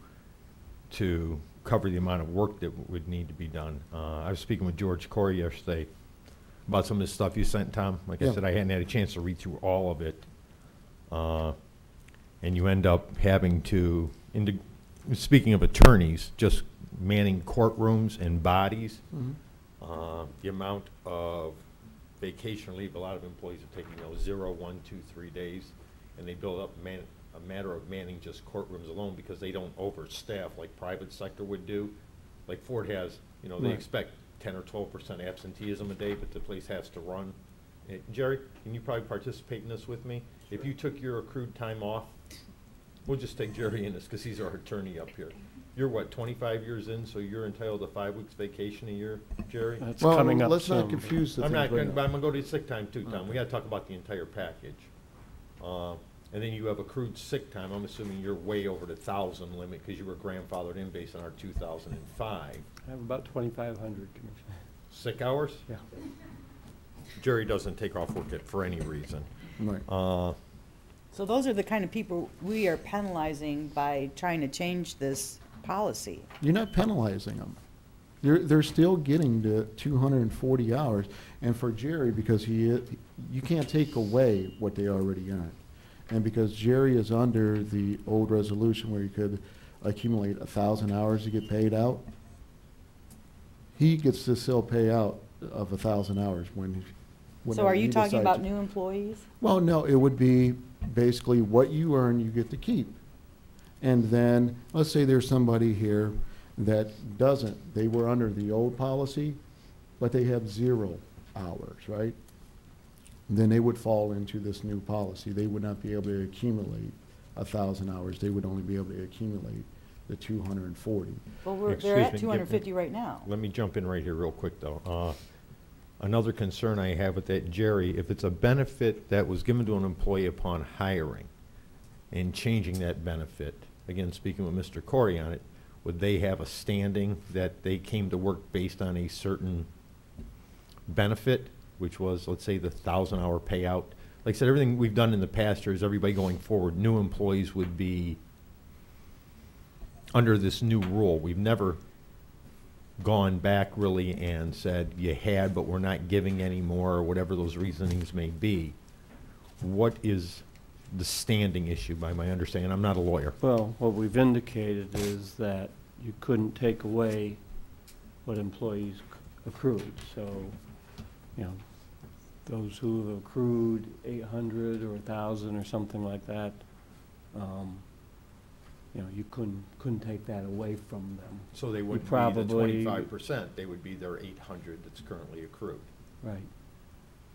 to cover the amount of work that would need to be done. I was speaking with George Corey yesterday about some of the stuff you sent, Tom. Like I Yeah. said, I hadn't had a chance to read through all of it. And you end up having to, speaking of attorneys, just manning courtrooms and bodies, the amount of vacation leave, a lot of employees are taking 0, 1, 2, 3 days, and they build up a matter of manning just courtrooms alone because they don't overstaff like private sector would do. Like Ford has, they Right. expect 10 or 12% absenteeism a day, but the place has to run. Jerry, can you probably participate in this with me? If you took your accrued time off, we'll just take Jerry in this because he's our attorney up here. You're what, 25 years in, so you're entitled to 5 weeks vacation a year, Jerry? That's Well, coming up let's not soon. confuse the I'm things not right going, now. but I'm gonna go to sick time too, Tom. We gotta talk about the entire package. And then you have accrued sick time. I'm assuming you're way over the 1,000 limit because you were grandfathered in based on our 2005. I have about 2,500, Commissioner. Sick hours? Yeah. Jerry doesn't take off work for any reason. Right. So those are the kind of people we are penalizing by trying to change this policy. You're not penalizing them. They're still getting the 240 hours. And for Jerry, because you can't take away what they already earned. And because Jerry is under the old resolution where you could accumulate 1,000 hours to get paid out, he gets to still pay out of 1,000 hours when. So are you talking about new? new employees? Well, no, it would be basically what you earn, you get to keep. And then, let's say there's somebody here that doesn't, they were under the old policy, but they have 0 hours, right? Then they would fall into this new policy. They would not be able to accumulate 1,000 hours. They would only be able to accumulate the 240. Well, they're Excuse at me, 250 right now. Let me jump in right here real quick, though. Another concern I have with that, Jerry, if it's a benefit that was given to an employee upon hiring and changing that benefit, again, speaking with Mr. Corey on it, would they have a standing that they came to work based on a certain benefit, which was, let's say, the 1,000-hour payout? Like I said, everything we've done in the past years, everybody going forward, new employees would be under this new rule. We've never gone back really and said you had but we're not giving anymore, or whatever those reasonings may be. What is the standing issue by my understanding? I'm not a lawyer. Well, what we've indicated is that you couldn't take away what employees accrued. So, those who have accrued 800 or 1,000 or something like that, you couldn't take that away from them. So they wouldn't probably be the 25%, they would be their 800 that's currently accrued. Right.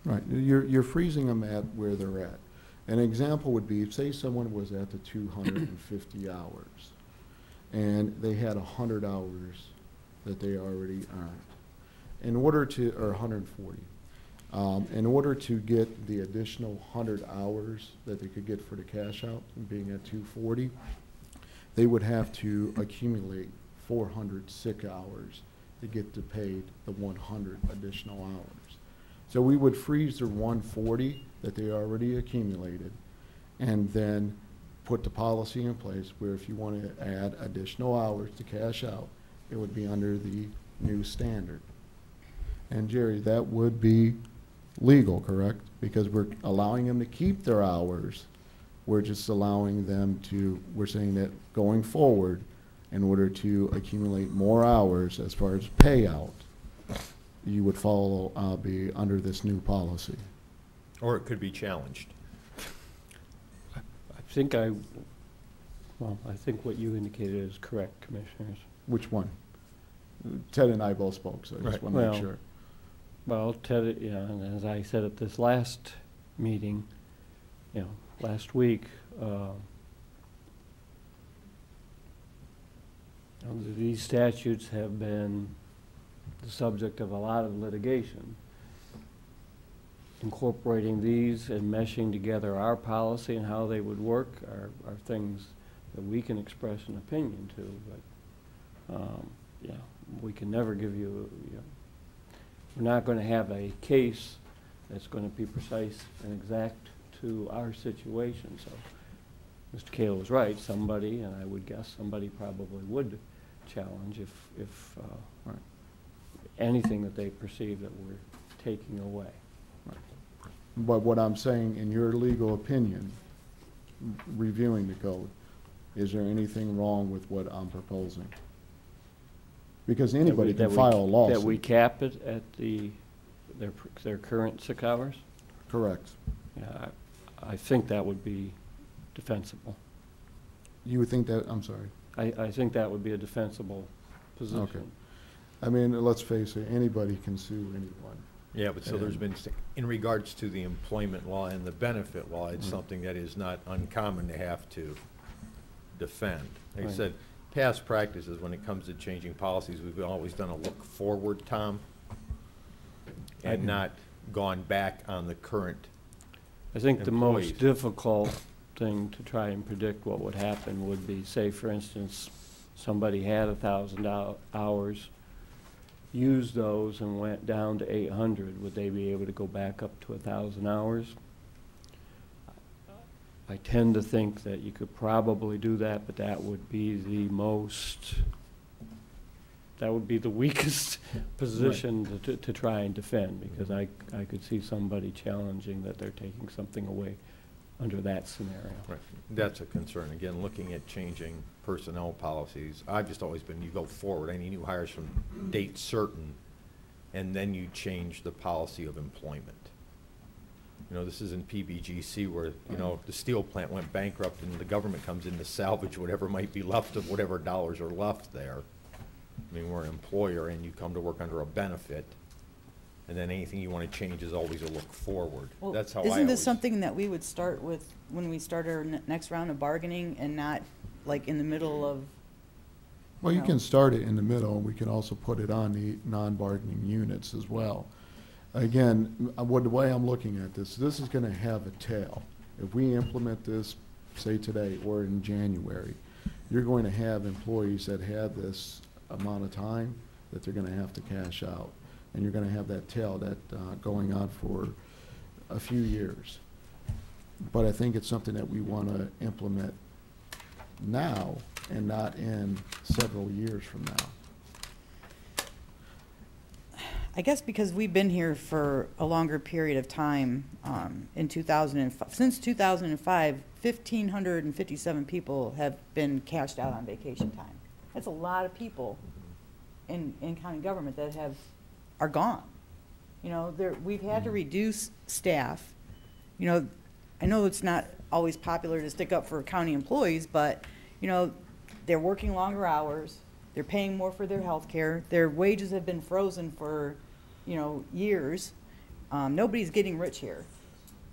Right, you're freezing them at where they're at. An example would be, say someone was at the 250 hours, and they had 100 hours that they already earned. In order to, or 140, in order to get the additional 100 hours that they could get for the cash out, being at 240, they would have to accumulate 400 sick hours to get to paid the 100 additional hours. So we would freeze their 140 that they already accumulated, and then put the policy in place where if you want to add additional hours to cash out, it would be under the new standard. And Jerry, that would be legal, correct? Because we're allowing them to keep their hours. We're just allowing them to, we're saying that going forward, in order to accumulate more hours as far as payout, you would follow, be under this new policy. Or it could be challenged. I think what you indicated is correct, Commissioners. Which one? Ted and I both spoke, so I just Right. want to make sure. Well, Ted, and as I said at this last meeting, last week, these statutes have been the subject of a lot of litigation. Incorporating these and meshing together our policy and how they would work are things that we can express an opinion to, but yeah, we can never give you, we're not going to have a case that's going to be precise and exact to our situation. So Mr. Kalo was right, somebody, and I would guess somebody probably would challenge if anything that they perceive that we're taking away. But what I'm saying, in your legal opinion, reviewing the code, is there anything wrong with what I'm proposing? Because anybody can file a lawsuit. That we cap it at their current 6 hours? Correct. Yeah, I think that would be defensible. You would think that, I'm sorry? I think that would be a defensible position. Okay. I mean, let's face it, anybody can sue anyone. Yeah, but so there's been, in regards to the employment law and the benefit law, it's something that is not uncommon to have to defend. Like I said, past practices when it comes to changing policies, we've always done a look forward, Tom, and not gone back on the current I think the employees. most difficult thing to try and predict what would happen would be, say, for instance, somebody had 1,000 hours, used those and went down to 800. Would they be able to go back up to 1,000 hours? I tend to think that you could probably do that, but that would be the weakest position to try and defend, because I could see somebody challenging that they're taking something away under that scenario. Right. That's a concern. Again, looking at changing personnel policies, I've just always been, you go forward, any new hires from date certain, and then you change the policy of employment. You know, this isn't PBGC where, you know, the steel plant went bankrupt and the government comes in to salvage whatever might be left of whatever dollars are left there. I mean, we're an employer and you come to work under a benefit, and then anything you want to change is always a look forward. Well, that's how isn't this something that we would start with when we start our next round of bargaining, and not like in the middle of? Well, you can start it in the middle, and we can also put it on the non-bargaining units as well. Again, the way I'm looking at this is going to have a tail. If we implement this, say today or in January, you're going to have employees that have this amount of time that they're going to have to cash out. And you're going to have that tail that going on for a few years. But I think it's something that we want to implement now and not in several years from now. I guess because we've been here for a longer period of time, in 2005, since 2005, 1,557 people have been cashed out on vacation time. That's a lot of people in county government that are gone. You know, we've had to reduce staff. You know, I know it's not always popular to stick up for county employees, but, you know, they're working longer hours, they're paying more for their health care, their wages have been frozen for, you know, years. Nobody's getting rich here.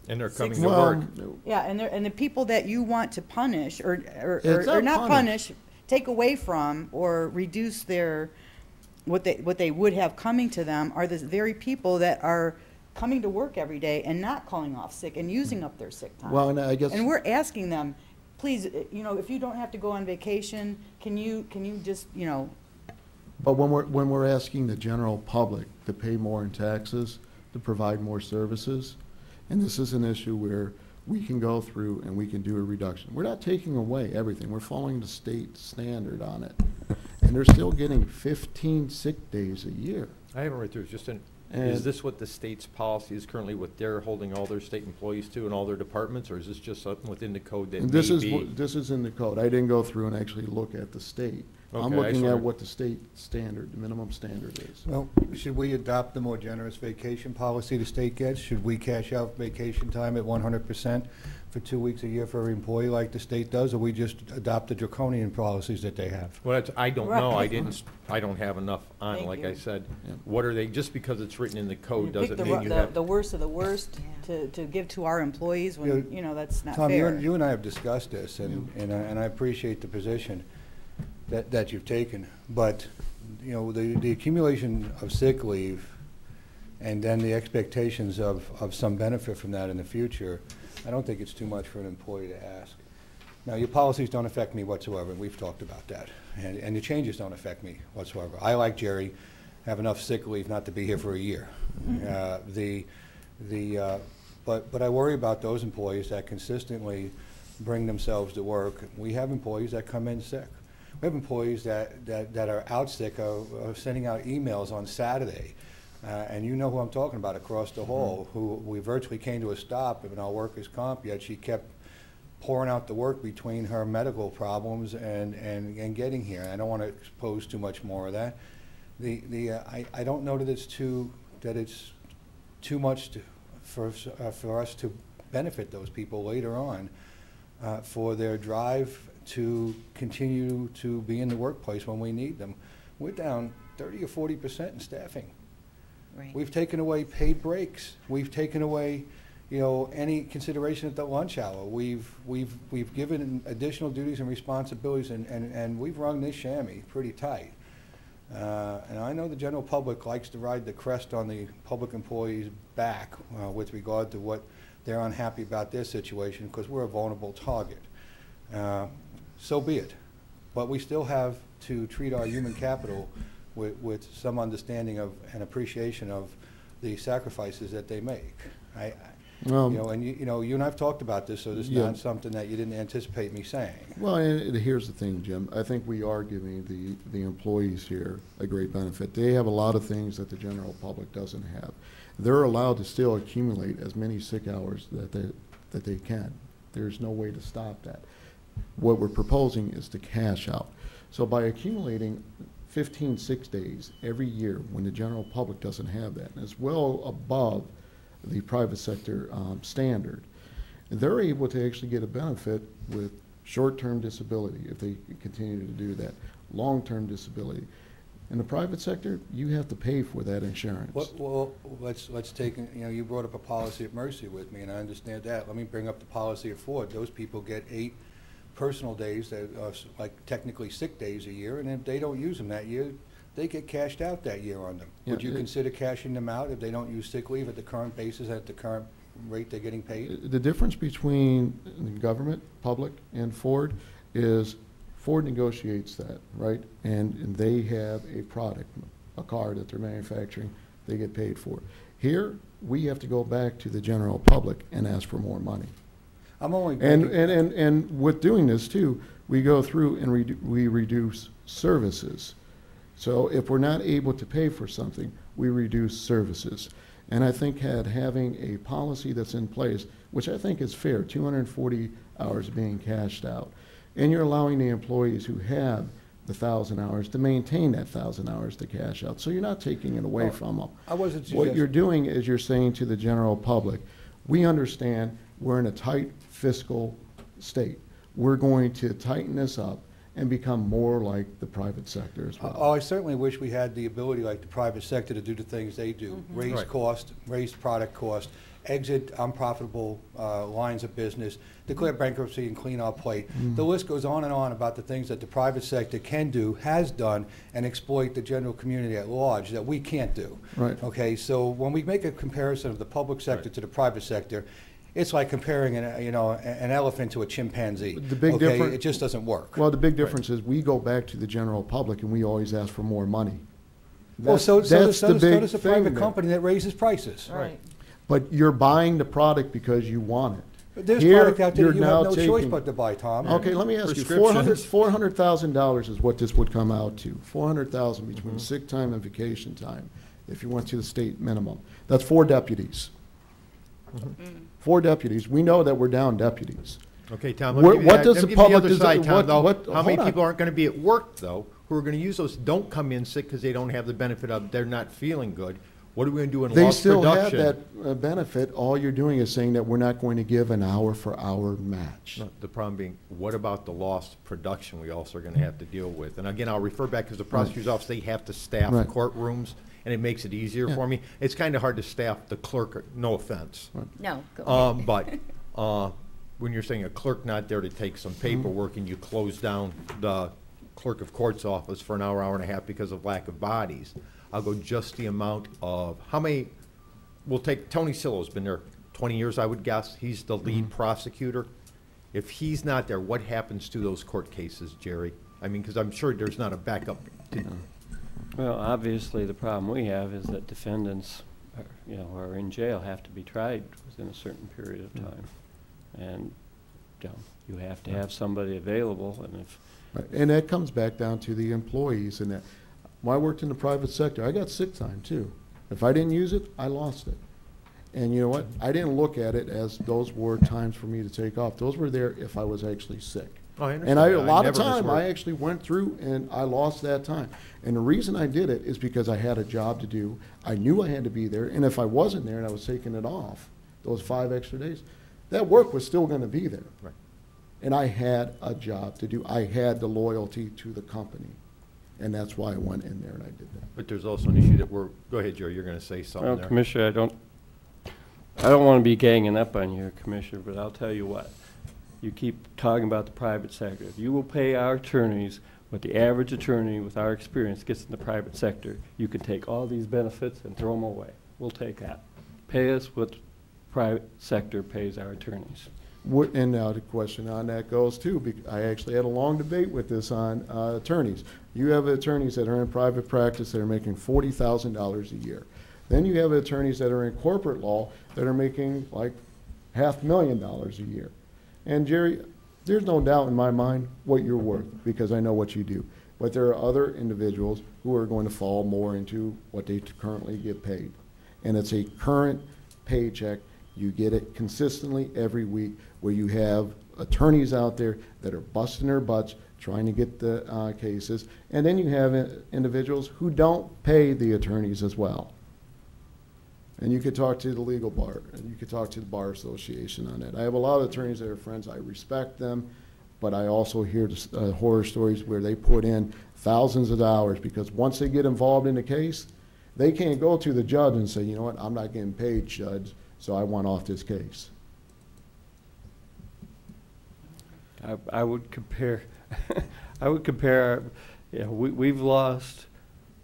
And they're coming to work. Yeah, and the people that you want to punish or not punish, take away from or reduce their what they would have coming to them are the very people that are coming to work every day and not calling off sick and using up their sick time. Well, and I guess, and we're asking them, please, you know, if you don't have to go on vacation, can you just, you know. but when we're asking the general public to pay more in taxes, to provide more services, and this is an issue where we can go through and we can do a reduction. We're not taking away everything. We're following the state standard on it. And they're still getting 15 sick days a year. I haven't read through it. Is this what the state's policy is currently, what they're holding all their state employees to in all their departments, or is this just something within the code that this is in the code. I didn't go through and actually look at the state. Okay, I'm looking at what the state standard, the minimum standard is. Well, should we adopt the more generous vacation policy the state gets? Should we cash out vacation time at 100% for 2 weeks a year for every employee like the state does, or we just adopt the draconian policies that they have? Well, I don't know. I don't have enough on it. Like I said, what are they, just because it's written in the code doesn't mean you have. The worst of the worst to give to our employees when, you know, that's not fair. Tom, you and I have discussed this, and I appreciate the position. that you've taken. But, you know, the accumulation of sick leave and then the expectations of some benefit from that in the future, I don't think it's too much for an employee to ask. Now, your policies don't affect me whatsoever, and we've talked about that. And the changes don't affect me whatsoever. I, like Jerry, have enough sick leave not to be here for a year. But I worry about those employees that consistently bring themselves to work. We have employees that come in sick. We have employees that are out sick of sending out emails on Saturday. And you know who I'm talking about across the hall, who we virtually came to a stop in our workers' comp, yet she kept pouring out the work between her medical problems and getting here. And I don't want to expose too much more of that. I don't know that it's too much for us to benefit those people later on for their drive to continue to be in the workplace when we need them. We're down 30 or 40% in staffing. Right. We've taken away paid breaks. We've taken away, you know, any consideration at the lunch hour. We've given additional duties and responsibilities, and we've rung this chamois pretty tight. And I know the general public likes to ride the crest on the public employees' back with regard to what they're unhappy about their situation, because we're a vulnerable target. So be it. But we still have to treat our human capital with some understanding of and appreciation of the sacrifices that they make. You know, and you and I've talked about this, so this is not something that you didn't anticipate me saying. Well, and here's the thing, Jim. I think we are giving the employees here a great benefit. They have a lot of things that the general public doesn't have. They're allowed to still accumulate as many sick hours that they can. There's no way to stop that. What we're proposing is to cash out. So by accumulating 15 sick days every year when the general public doesn't have that, and it's well above the private sector standard, and they're able to actually get a benefit with short-term disability if they continue to do that, long-term disability. In the private sector, you have to pay for that insurance. Well, let's take, you know, you brought up a policy at Mercy with me, and I understand that. Let me bring up the policy at Ford. Those people get 8 personal days that are like technically sick days a year, and if they don't use them that year, they get cashed out that year on them. Would you consider cashing them out if they don't use sick leave at the current basis, at the current rate they're getting paid? The difference between the government, public, and Ford is Ford negotiates that, right? And they have a product, a car that they're manufacturing, they get paid for. Here, we have to go back to the general public and ask for more money. I'm only and with doing this too, we go through and we reduce services. So if we're not able to pay for something, we reduce services. And I think having a policy that's in place, which I think is fair, 240 hours being cashed out, and you're allowing the employees who have the 1,000 hours to maintain that 1,000 hours to cash out. So you're not taking it away from them. What you're doing is you're saying to the general public, we understand we're in a tight fiscal state. We're going to tighten this up and become more like the private sector as well. Oh, I certainly wish we had the ability like the private sector to do the things they do. Raise cost, raise product cost, exit unprofitable lines of business, declare bankruptcy and clean our plate. The list goes on and on about the things that the private sector can do, has done, and exploit the general community at large that we can't do. Right. Okay, so when we make a comparison of the public sector to the private sector, it's like comparing an elephant to a chimpanzee. The big difference, it just doesn't work. Well, the big difference is we go back to the general public and we always ask for more money. Well, so does a private company that raises prices. Right. But you're buying the product because you want it. But there's product out there that you have no choice but to buy, Tom. Okay, let me ask you, $400,000 is what this would come out to. $400,000 between sick time and vacation time, if you went to the state minimum. That's 4 deputies. 4 deputies. We know that we're down deputies. Okay, Tom. What does the public decide? How many people aren't going to be at work though, who are going to use those? Don't come in sick because they don't have the benefit of they're not feeling good. What are we going to do in lost production? They still have that benefit. All you're doing is saying that we're not going to give an hour-for-hour match. No, the problem being, what about the lost production we also are going to have to deal with? And again, I'll refer back because the prosecutor's office, they have to staff courtrooms, and it makes it easier for me. It's kind of hard to staff the clerk, no offense. No, go ahead. But when you're saying a clerk not there to take some paperwork and you close down the clerk of court's office for an hour, hour and a half because of lack of bodies. I'll go just the amount of, how many, we'll take, Tony Sillo's been there 20 years, I would guess. He's the lead prosecutor. If he's not there, what happens to those court cases, Jerry? I mean, because I'm sure there's not a backup. Well, obviously, the problem we have is that defendants, are in jail, have to be tried within a certain period of time. And, you have to have somebody available, and if... And that comes back down to the employees, and that, when I worked in the private sector, I got sick time too. If I didn't use it, I lost it. And you know what? I didn't look at it as those were times for me to take off. Those were there if I was actually sick. Oh, I understand. And a lot of time, I actually went through and I lost that time. And the reason I did it is because I had a job to do. I knew I had to be there, and if I wasn't there and I was taking it off, those 5 extra days, that work was still going to be there. Right. And I had a job to do. I had the loyalty to the company. And that's why I went in there and I did that. But there's also an issue that go ahead, Jerry, you're going to say something Well, there. Commissioner, I don't want to be ganging up on you, Commissioner, but I'll tell you what. You keep talking about the private sector. If you will pay our attorneys what the average attorney with our experience gets in the private sector, you can take all these benefits and throw them away. We'll take that. Pay us what the private sector pays our attorneys. And now the question on that goes too, I actually had a long debate with this on attorneys. You have attorneys that are in private practice that are making $40,000 a year. Then you have attorneys that are in corporate law that are making like $500,000 a year. And Jerry, there's no doubt in my mind what you're worth because I know what you do. But there are other individuals who are going to fall more into what they currently get paid. And it's a current paycheck. You get it consistently every week where you have attorneys out there that are busting their butts trying to get the cases. And then you have individuals who don't pay the attorneys as well. And you could talk to the legal bar, and you could talk to the Bar Association on that. I have a lot of attorneys that are friends. I respect them, but I also hear horror stories where they put in thousands of hours because once they get involved in the case, they can't go to the judge and say, you know what, I'm not getting paid, judge, so I want off this case. I would compare, we've lost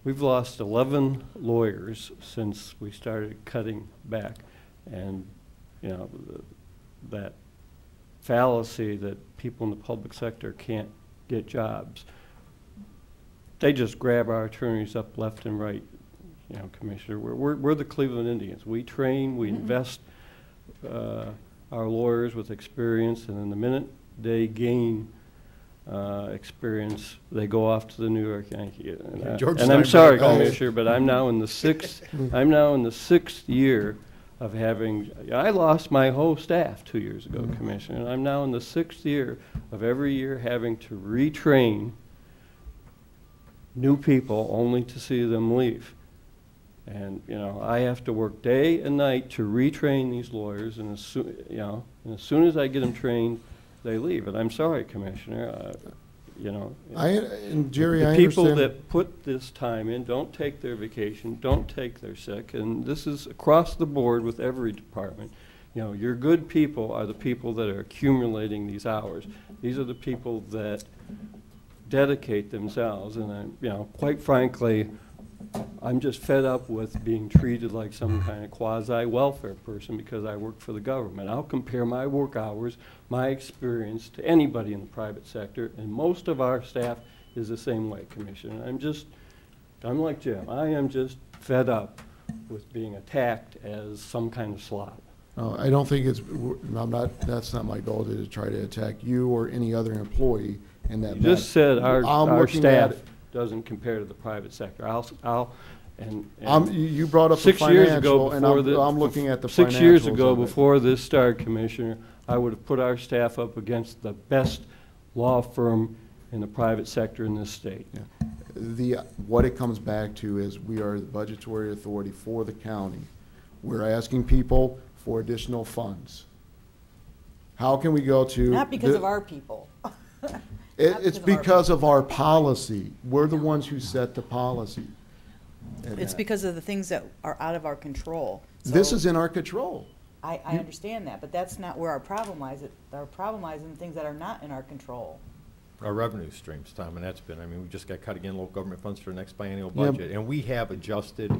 11 lawyers since we started cutting back. And, that fallacy that people in the public sector can't get jobs, they just grab our attorneys up left and right, Commissioner. We're the Cleveland Indians. We train, we invest our lawyers with experience, and then the minute they gain experience, they go off to the New York Yankees. And I'm sorry, Commissioner, but I'm now in the sixth year of having. I lost my whole staff 2 years ago, Commissioner, and I'm now in the 6th year of every year having to retrain new people only to see them leave. And I have to work day and night to retrain these lawyers, and as soon as I get them trained, they leave. And I'm sorry, Commissioner. And Jerry, the I people understand. that put this time in don't take their vacation, don't take their sick, and this is across the board with every department. Your good people are the people that are accumulating these hours. These are the people that dedicate themselves, and quite frankly, I'm just fed up with being treated like some kind of quasi-welfare person because I work for the government. I'll compare my work hours, my experience to anybody in the private sector, and most of our staff is the same way, Commissioner. I'm like Jim. I am just fed up with being attacked as some kind of slob. I don't think that's not my goal to try to attack you or any other employee in that matter. You just said our staff doesn't compare to the private sector. You brought up 6 years ago, and I'm looking at the 6 years ago, before this started, Commissioner, I would have put our staff up against the best law firm in the private sector in this state. Yeah. What it comes back to is we are the budgetary authority for the county. We're asking people for additional funds. How can we go to... Not because of our people. It's because of our policy. We're the ones who set the policy. It's because of the things that are out of our control. This is in our control. I understand that, but that's not where our problem lies. Our problem lies in things that are not in our control. our revenue streams, Tom, and that's been, I mean, we just got cut again, local government funds for the next biennial budget, and we have adjusted.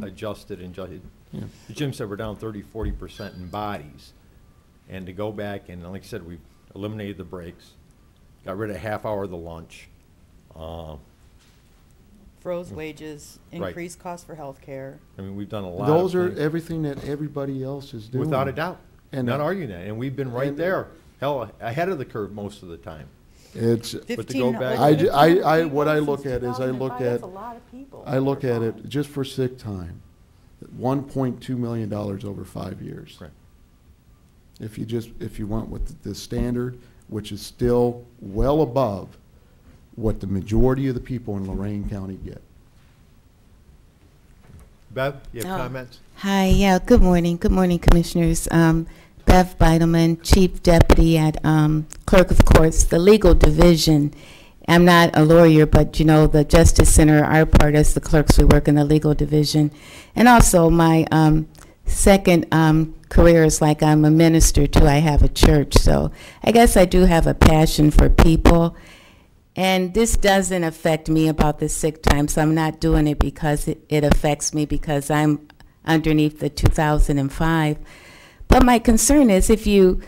Yeah. Jim said we're down 30–40% in bodies, and to go back and, like I said, we've eliminated the breaks, got rid of half hour of the lunch. Froze wages, Right. increased costs for health care. I mean, we've done a lot. Those of are things. everything that everybody else is doing. Without a doubt. And Not arguing that, and we've been right and- there, hell, ahead of the curve most of the time. It's, But to go back- what I look at is I look at, That's a lot of people. I look at it just for sick time, $1.2 million over 5 years. Right. If you went with the standard, which is still well above what the majority of the people in Lorain County get. Bev, you have Oh. comments? Hi, yeah, good morning, Commissioners. Bev Beidelman, Chief Deputy at Clerk of Courts, the Legal Division. I'm not a lawyer, but you know, the Justice Center, our part as the clerks, we work in the Legal Division. And also my second career is like I'm a minister too. I have a church, so I guess I do have a passion for people. And this doesn't affect me about the sick time, so I'm not doing it because it affects me because I'm underneath the 2005. But my concern is if you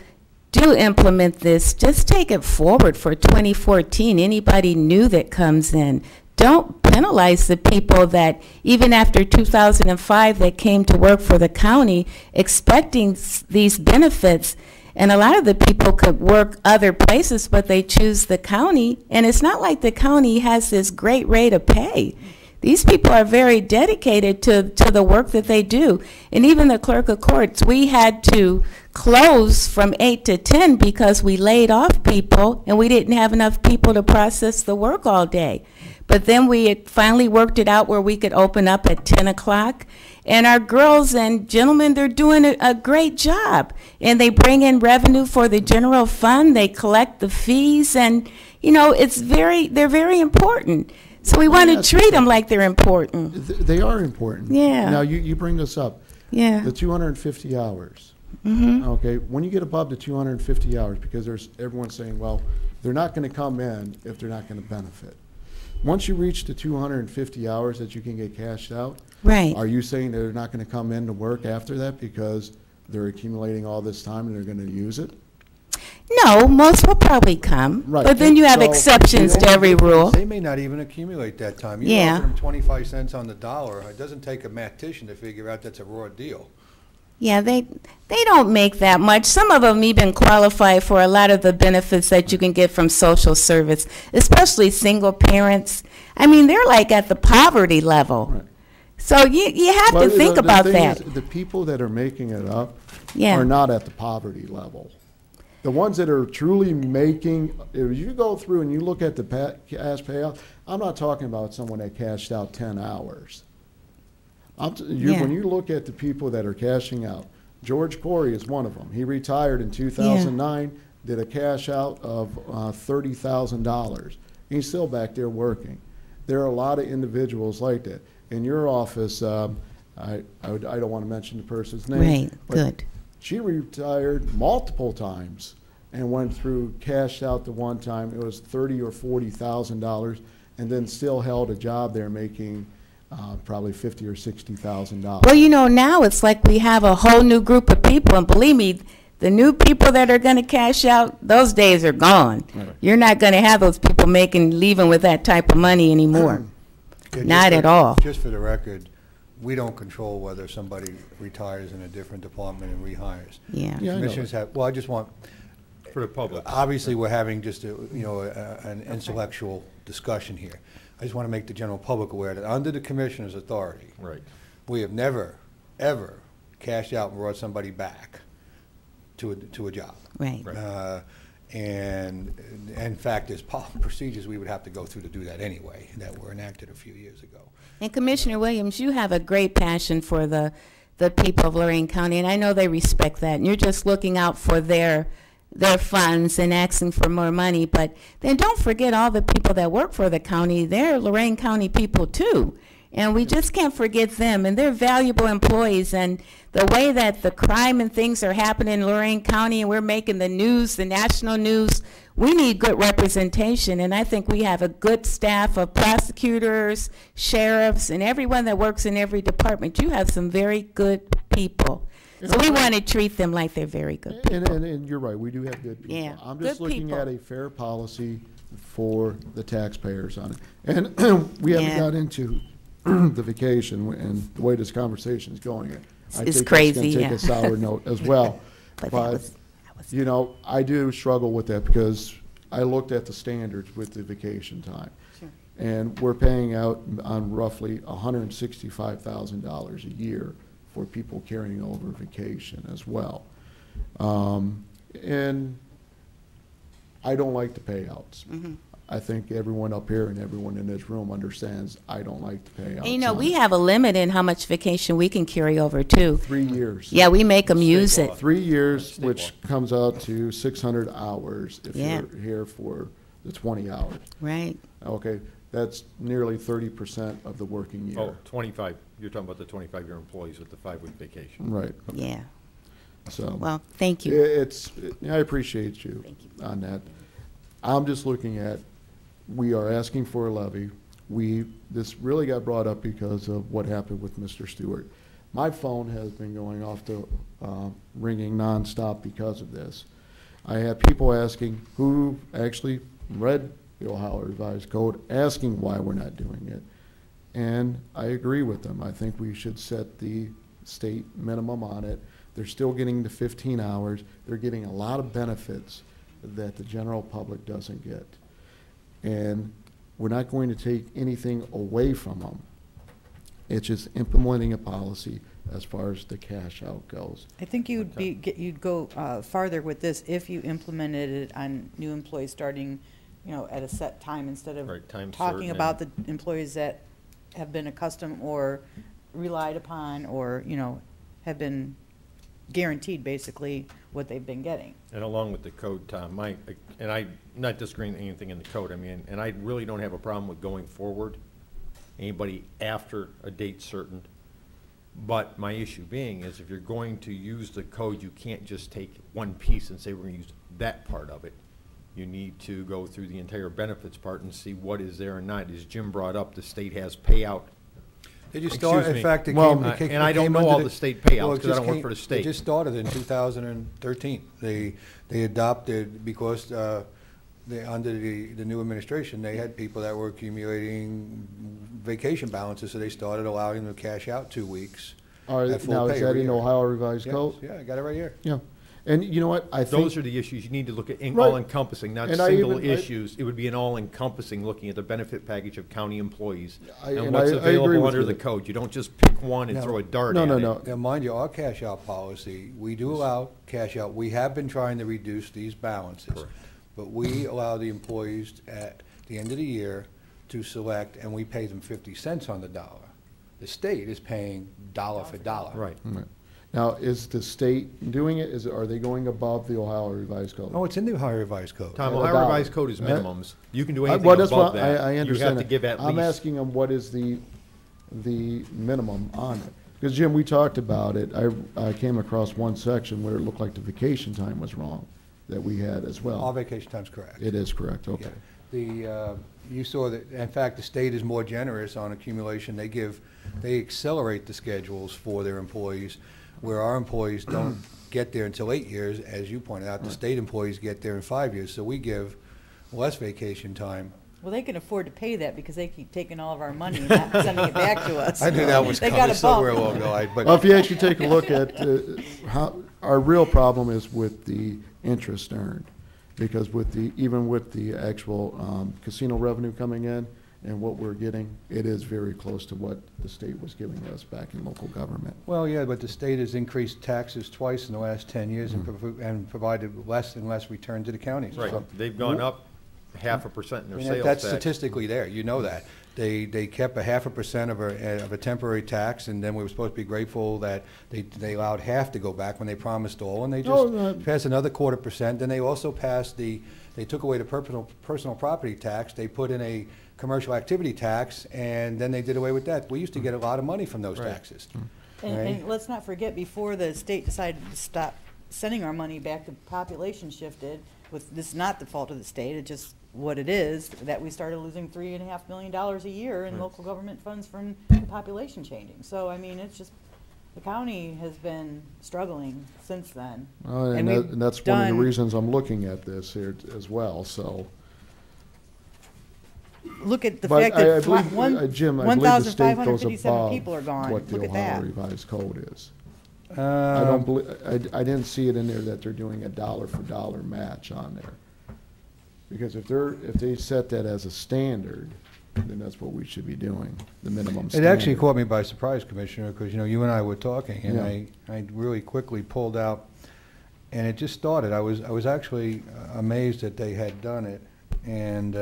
do implement this, just take it forward for 2014. Anybody new that comes in, don't penalize the people that even after 2005 that came to work for the county expecting these benefits. And a lot of the people could work other places, but they choose the county. And it's not like the county has this great rate of pay. These people are very dedicated to the work that they do. And even the clerk of courts, we had to close from 8 to 10 because we laid off people and we didn't have enough people to process the work all day. But then we had finally worked it out where we could open up at 10 o'clock. And our girls and gentlemen, they're doing a great job. And they bring in revenue for the general fund. They collect the fees. And, you know, they're very important. So we want to treat them like they're important. They are important. Yeah. Now, you bring this up. Yeah. The 250 hours. Mm-hmm. Okay, when you get above the 250 hours, because everyone's saying, well, they're not going to come in if they're not going to benefit. Once you reach the 250 hours that you can get cashed out, Right. are you saying they're not going to come in to work after that because they're accumulating all this time and they're going to use it? No, most will probably come. Right. But then you have So, exceptions to every rule. They may not even accumulate that time. You Yeah. offer them 25 cents on the dollar. It doesn't take a mathematician to figure out that's a raw deal. Yeah, they don't make that much. Some of them even qualify for a lot of the benefits that you can get from social service, especially single parents. I mean, they're like at the poverty level. Right. So you have Well, to think the about thing that. is, the people that are making it up Yeah. are not at the poverty level. The ones that are truly making, if you go through and you look at the cash payout, I'm not talking about someone that cashed out 10 hours. Yeah. When you look at the people that are cashing out, George Corey is one of them. He retired in 2009, did a cash out of $30,000. He's still back there working. There are a lot of individuals like that. In your office, I don't want to mention the person's name. Right, but good. She retired multiple times and went through, cashed out the one time. It was $30,000 or $40,000, and then still held a job there making probably $50,000 or $60,000. Well, you know, now it's like we have a whole new group of people, and believe me, the new people that are going to cash out, those days are gone. Right. You're not going to have those people leaving with that type of money anymore. Yeah, Not at all. Just for the record, we don't control whether somebody retires in a different department and rehires. Yeah. Yeah, I know Commissioners have, well, I just want, For the public. obviously, we're having just an intellectual discussion here. I just want to make the general public aware that under the commissioner's authority, Right. we have never, ever cashed out and brought somebody back to a job. Right. Right. And in fact, there's procedures we would have to go through to do that anyway, that were enacted a few years ago. And Commissioner Williams, you have a great passion for the people of Lorain County, and I know they respect that. And you're just looking out for their funds and asking for more money. But then don't forget all the people that work for the county. They're Lorain County people too. And we just can't forget them, and they're valuable employees. And the way that the crime and things are happening in Lorain County, and we're making the news, the national news, we need good representation. And I think we have a good staff of prosecutors, sheriffs, and everyone that works in every department. You have some very good people. So we want to treat them like they're very good people. And you're right, we do have good people. Yeah, I'm just good looking people. at a fair policy for the taxpayers on it. And we haven't Yeah. got into the vacation and the way this conversation is going. I It's think crazy, it's going to take yeah. a sour note as well. But that But, was you know, I do struggle with that because I looked at the standards with the vacation time. Sure. And we're paying out on roughly $165,000 a year for people carrying over vacation as well. And I don't like the payouts. I think everyone up here and everyone in this room understands I don't like the payouts. And, you know, on we it. have a limit in how much vacation we can carry over, too. 3 years. Yeah, we make them use it. 3 years, State which comes out to 600 hours if Yeah. you're here for the 20 hours. Right. Okay, that's nearly 30% of the working year. Oh, 25, you're talking about the 25-year employees with the 5-week vacation. Right. Yeah. So. Well, thank you. I appreciate you on that. I'm just looking at, we are asking for a levy. This really got brought up because of what happened with Mr. Stewart. My phone has been going off to ringing nonstop because of this. I have people asking who actually read the Ohio Revised Code, asking why we're not doing it. And I agree with them. I think we should set the state minimum on it. They're still getting the 15 hours. They're getting a lot of benefits that the general public doesn't get. And we're not going to take anything away from them. It's just implementing a policy as far as the cash out goes. I think you'd go farther with this if you implemented it on new employees starting, you know, at a set time instead of Right, time talking certain about the employees that have been accustomed or relied upon or, you know, have been guaranteed basically what they've been getting. And along with the code, Tom, and I'm not disagreeing anything in the code, I mean, and I really don't have a problem with going forward, anybody after a date certain. But my issue being is if you're going to use the code, you can't just take one piece and say we're going to use that part of it. You need to go through the entire benefits part and see what is there or not. As Jim brought up, the state has payout. They just started, in fact, and I don't know all the state payouts because I don't work for the state. It just started in 2013. They adopted, because under the new administration, they had people that were accumulating vacation balances, so they started allowing them to cash out 2 weeks. At full Now, pay is that every in year. Ohio Revised Yes, Code? yeah, I got it right here. Yeah. And you know what? I think Those are the issues you need to look at, Right. all-encompassing, not And I single even- issues. It would be an all-encompassing, looking at the benefit package of county employees and and what's I agree available with under you the there. code. You don't just pick one and No. throw a dart No, at no, it. no. Now, mind you, our cash out policy, we do allow cash out. We have been trying to reduce these balances. Correct. But we allow the employees at the end of the year to select, and we pay them 50 cents on the dollar. The state is paying dollar for dollar. Right. Right. Now, is the state doing it? Are they going above the Ohio Revised Code? Oh, it's in the Ohio Revised Code. Tom, At Ohio $1. Revised Code is minimums. You can do anything Well, that's above what that. I understand. You have to give at least. I'm asking them what is the minimum on it. Because Jim, we talked about it. I came across one section where it looked like the vacation time was wrong that we had as well. All vacation time's correct. It is correct, okay. You saw that, in fact, the state is more generous on accumulation. They accelerate the schedules for their employees, where our employees don't get there until 8 years, as you pointed out. The state employees get there in 5 years, so we give less vacation time. Well, they can afford to pay that because they keep taking all of our money and not sending it back to us. I knew that was They got coming a bump. somewhere along the line, but. Well, if you actually take a look at how, our real problem is with the interest earned. Because even with the actual casino revenue coming in and what we're getting, it is very close to what the state was giving us back in local government. Well, yeah, but the state has increased taxes twice in the last 10 years and provided less and less return to the counties. Right. So- They've gone up 0.5% in their I mean, sales that's tax. statistically there, you know that. They kept 0.5% of a temporary tax, and then we were supposed to be grateful that they allowed half to go back when they promised all, and they Oh, just passed another 0.25%. Then they also passed the They took away the personal property tax, they put in a commercial activity tax, and then they did away with that. We used to get a lot of money from those taxes. And let's not forget, before the state decided to stop sending our money back, the population shifted. This is not the fault of the state, it's just what it is, that we started losing $3.5 million a year in local government funds from the population changing. So, I mean, it's just, the county has been struggling since then. And that's one of the reasons I'm looking at this here as well, so. Look at the fact that Jim, I believe the state goes 1,557 people are above gone. what the Look at Ohio that. Revised Code is. I don't believe, I didn't see it in there that they're doing a dollar for dollar match on there. Because if they set that as a standard, then that's what we should be doing, the minimum standard. It actually caught me by surprise, Commissioner, because, you know, you and I were talking, and I really quickly pulled out, and it just started. I was actually amazed that they had done it, and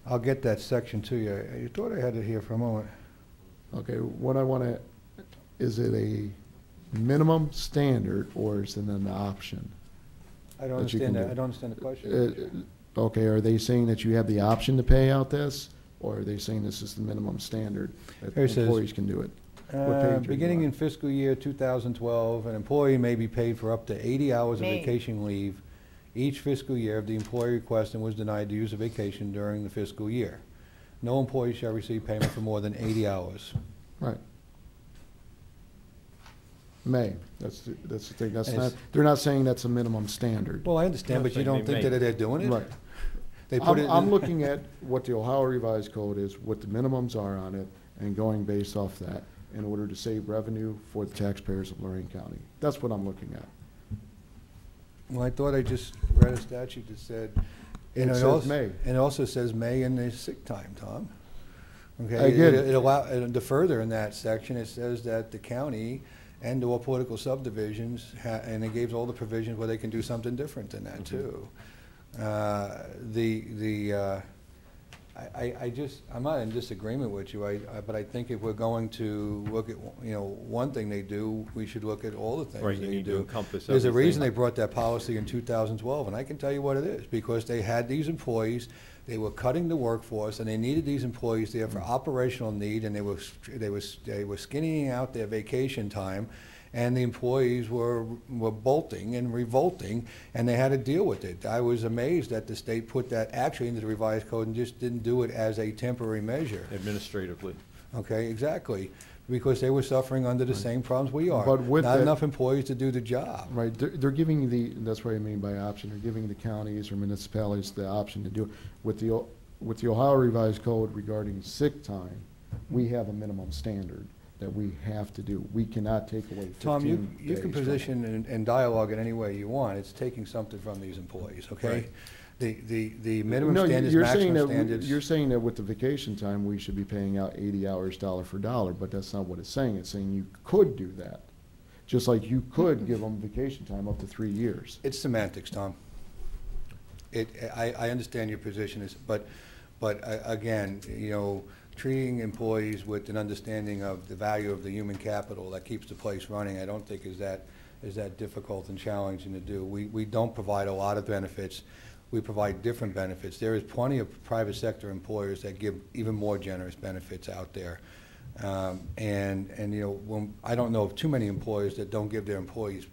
I'll get that section to you. You thought I had it here for a moment. Okay, what I want to, is it a minimum standard or is it an option? I don't understand that. I don't understand the question. Okay, are they saying that you have the option to pay out this, or are they saying this is the minimum standard that employees can do it? Beginning in fiscal year 2012, an employee may be paid for up to 80 hours of vacation leave each fiscal year if the employee requested and was denied to use a vacation during the fiscal year. No employee shall receive payment for more than 80 hours. Right. That's the thing. That's not. They're not saying that's a minimum standard. Well, I understand, but you don't think that they're doing it? Right. They put I'm looking at what the Ohio Revised Code is, what the minimums are on it, and going based off that in order to save revenue for the taxpayers of Lorain County. That's what I'm looking at. Well, I thought I just read a statute that said, It says May. And it also says May in the sick time, Tom. Okay. I get it. The further in that section, it says that the county and or political subdivisions, and it gives all the provisions where they can do something different than that too. I'm not in disagreement with you, but I think if we're going to look at, you know, one thing they do, we should look at all the things right, they you need do. To encompass There's everything. a reason they brought that policy in 2012, and I can tell you what it is, because they had these employees, they were cutting the workforce, and they needed these employees there for operational need, and they were skinning out their vacation time, and the employees were bolting and revolting, and they had to deal with it. I was amazed that the state put that actually into the revised code and just didn't do it as a temporary measure. Administratively. Okay, exactly. Because they were suffering under the same problems we are. But with not that, enough employees to do the job. Right, they're giving that's what I mean by option, they're giving the counties or municipalities the option to do it. With the Ohio Revised Code regarding sick time, we have a minimum standard that we have to do. We cannot take away 15 Tom, you days can position and dialogue in any way you want. It's taking something from these employees, okay? Right. The minimum standards, maximum standards. You're saying that with the vacation time, we should be paying out 80 hours dollar for dollar, but that's not what it's saying. It's saying you could do that. Just like you could give them vacation time up to 3 years. It's semantics, Tom. I understand your position, but again, you know, treating employees with an understanding of the value of the human capital that keeps the place running, I don't think is that difficult and challenging to do. We don't provide a lot of benefits. We provide different benefits. There is plenty of private sector employers that give even more generous benefits out there. And you know, I don't know of too many employers that don't give their employees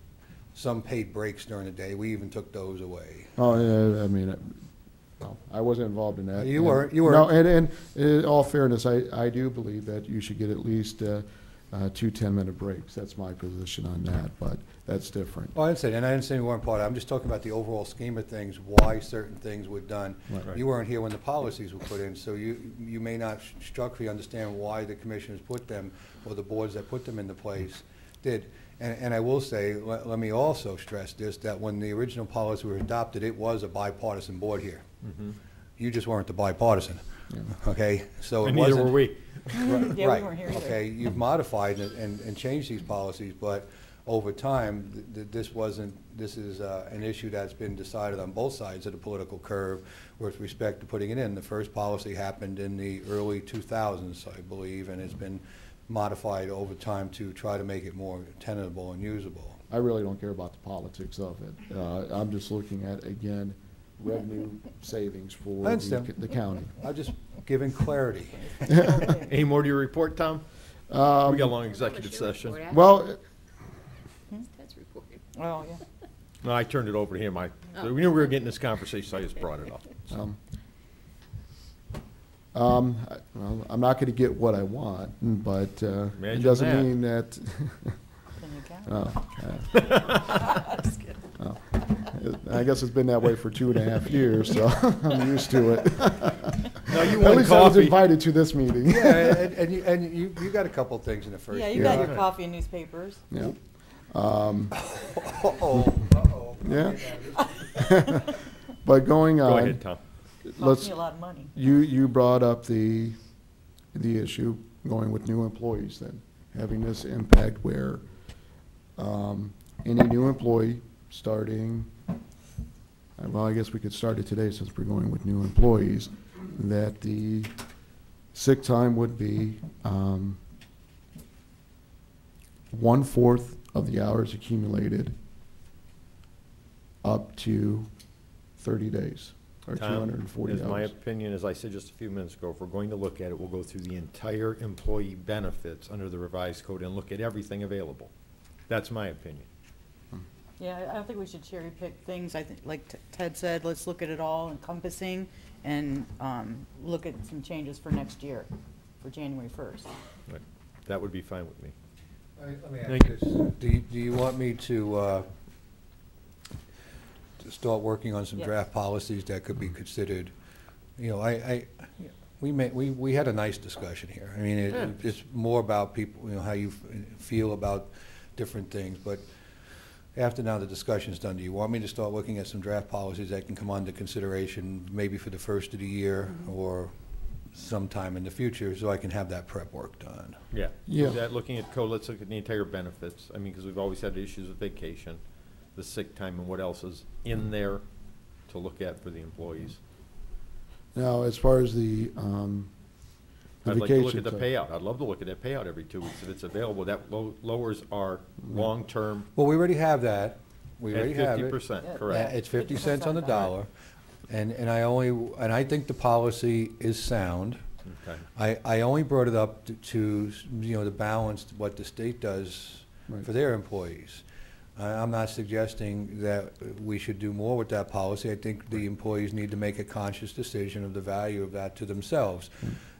some paid breaks during the day. We even took those away. Oh, yeah, I mean, no, I wasn't involved in that. You weren't. No, and in all fairness, I do believe that you should get at least 2 10-minute breaks. That's my position on that, but that's different. Oh, I understand, and I understand you weren't part of it. I'm just talking about the overall scheme of things, why certain things were done. Right. You weren't here when the policies were put in, so you may not structurally understand why the commissioners put them, or the boards that put them into place did. And I will say, let me also stress this, that when the original policy was adopted, it was a bipartisan board here. Mm-hmm. You just weren't the bipartisan, okay? So it and neither wasn't, were we. Right, Yeah, we weren't here either. okay, you've modified and changed these policies, but over time, this is an issue that's been decided on both sides of the political curve with respect to putting it in. The first policy happened in the early 2000s, I believe, and it's been modified over time to try to make it more tenable and usable. I really don't care about the politics of it. I'm just looking at, again, revenue savings I for understand. the county. I'm just giving clarity. Any more to your report, Tom? We got a long executive session. Well, Ted's reporting. Oh, yeah. No, I turned it over to him. We knew we were getting this conversation, so I just brought it up. well, I'm not going to get what I want, but it Imagine doesn't that. mean that. Then you can. Just kidding. I guess it's been that way for 2.5 years, so I'm used to it. No, you At want least I was coffee. invited to this meeting. Yeah, and you got a couple of things in the first. Yeah, you year. got your coffee and newspapers. Yeah. Uh-oh. Yeah. But going on. Go ahead, Tom. Cost me a lot of money. You brought up the issue going with new employees then, having this impact where any new employee starting, well, I guess we could start it today since we're going with new employees, that the sick time would be 1/4 of the hours accumulated up to 30 days. Or Tom, 240 is my hours. opinion, as I said just a few minutes ago, if we're going to look at it, we'll go through the entire employee benefits under the revised code and look at everything available. That's my opinion. Yeah, I don't think we should cherry pick things. I think, like Ted said, let's look at it all encompassing and look at some changes for next year, for January 1st. Right. That would be fine with me. Let me Thank ask this. Do you want me to start working on some Yes. draft policies that could be considered? You know, we had a nice discussion here. I mean, it's more about people, you know, how you feel about different things. But after now the discussion's done, do you want me to start looking at some draft policies that can come under consideration maybe for the first of the year or sometime in the future, so I can have that prep work done? Yeah. Yeah. Is that looking at code, let's look at the entire benefits. I mean, because we've always had issues with vacation, the sick time, and what else is in there to look at for the employees. Now, as far as the I'd like to look vacation at the time. payout. I'd love to look at that payout every 2 weeks if it's available. That lowers our long-term Well, we already have that. We at already have it. 50%, Yeah. correct? It's 50 cents on the dollar. And I think the policy is sound. Okay. I only brought it up to you know, to balance what the state does Right. for their employees. I'm not suggesting that we should do more with that policy. I think the employees need to make a conscious decision of the value of that to themselves.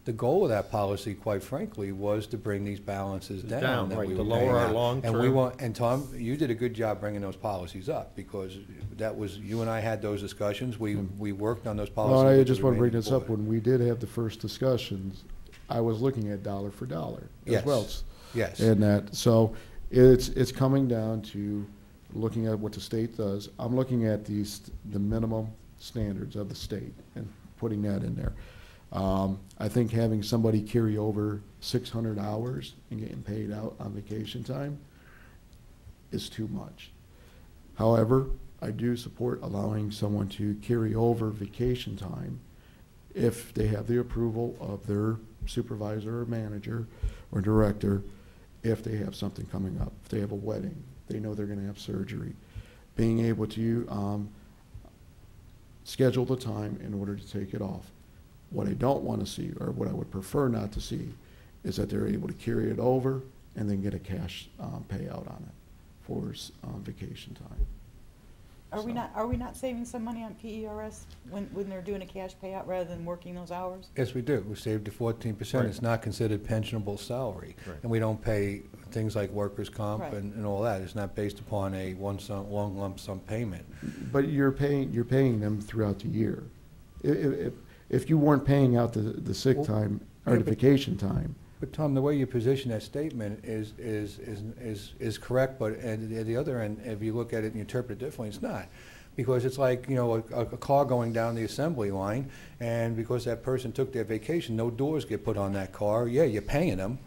The goal of that policy, quite frankly, was to bring these balances down. that right, we to were lower paying our out. long-term. And Tom, you did a good job bringing those policies up, because that was, you and I had those discussions. We worked on those policies. Well, I with just the want to bring remaining this up. board. When we did have the first discussions, I was looking at dollar for dollar as Yes. well. Yes. And that, so it's coming down to looking at what the state does. I'm looking at the minimum standards of the state and putting that in there. I think having somebody carry over 600 hours and getting paid out on vacation time is too much. However, I do support allowing someone to carry over vacation time if they have the approval of their supervisor or manager or director, if they have something coming up, if they have a wedding, they know they're going to have surgery. Being able to schedule the time in order to take it off. What I don't want to see, or what I would prefer not to see, is that they're able to carry it over and then get a cash payout on it for vacation time. Are we not saving some money on PERS when they're doing a cash payout rather than working those hours? Yes, we do. We saved the 14%. Right. It's not considered pensionable salary. Right. And we don't pay things like workers' comp Right. and all that. It's not based upon a one lump sum payment. But you're paying them throughout the year. If you weren't paying out the sick Well, time or yeah, the but- vacation time, But Tom, the way you position that statement is correct, but at the other end, if you look at it and you interpret it differently, it's not. Because it's like, you know, a car going down the assembly line, and because that person took their vacation, no doors get put on that car. Yeah, you're paying them,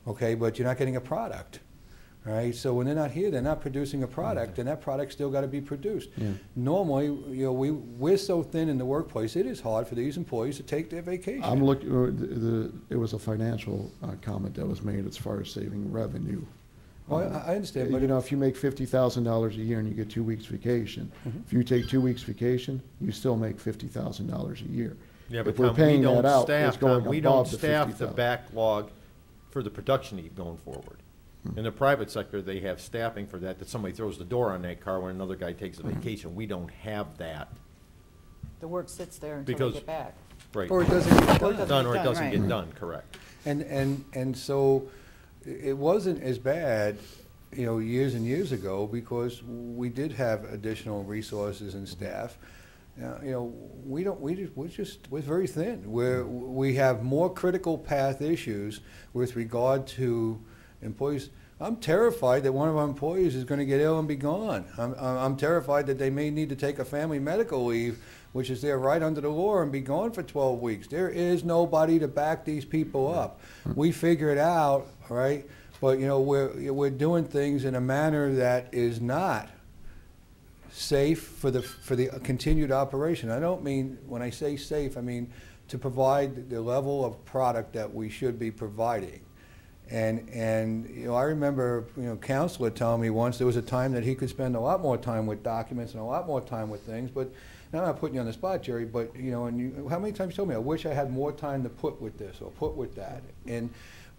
okay, but you're not getting a product. All right, so when they're not here, they're not producing a product, and that product's still got to be produced. Yeah. Normally, you know, we're so thin in the workplace, it is hard for these employees to take their vacation. I'm looking. It was a financial comment that was made as far as saving revenue, Well, I understand, but you know, if you make $50,000 a year and you get 2 weeks vacation, if you take 2 weeks vacation, you still make $50,000 a year. Yeah, but if we're Tom, paying we don't that out, staff, it's going Tom, we above don't the staff the 50,000. backlog for the production need going forward. In the private sector, they have staffing for that somebody throws the door on that car when another guy takes a vacation. We don't have that. The work sits there until Because- they get back. Right. or it doesn't get Or it done. Done or it Done, doesn't right. get done, correct. And so it wasn't as bad, you know, years and years ago, because we did have additional resources and staff. You know, we're very thin. We have more critical path issues with regard to employees. I'm terrified that one of our employees is going to get ill and be gone. I'm terrified that they may need to take a family medical leave, which is there right under the law, and be gone for 12 weeks. There is nobody to back these people up. We figure it out, all right? But, you know, we're doing things in a manner that is not safe for the continued operation. I don't mean, when I say safe, I mean to provide the level of product that we should be providing. And you know, I remember, you know, counselor telling me once there was a time that he could spend a lot more time with documents and a lot more time with things, but now I'm not putting you on the spot, Jerry, but, you know, and you, how many times you told me, I wish I had more time to put with this or put with that. And,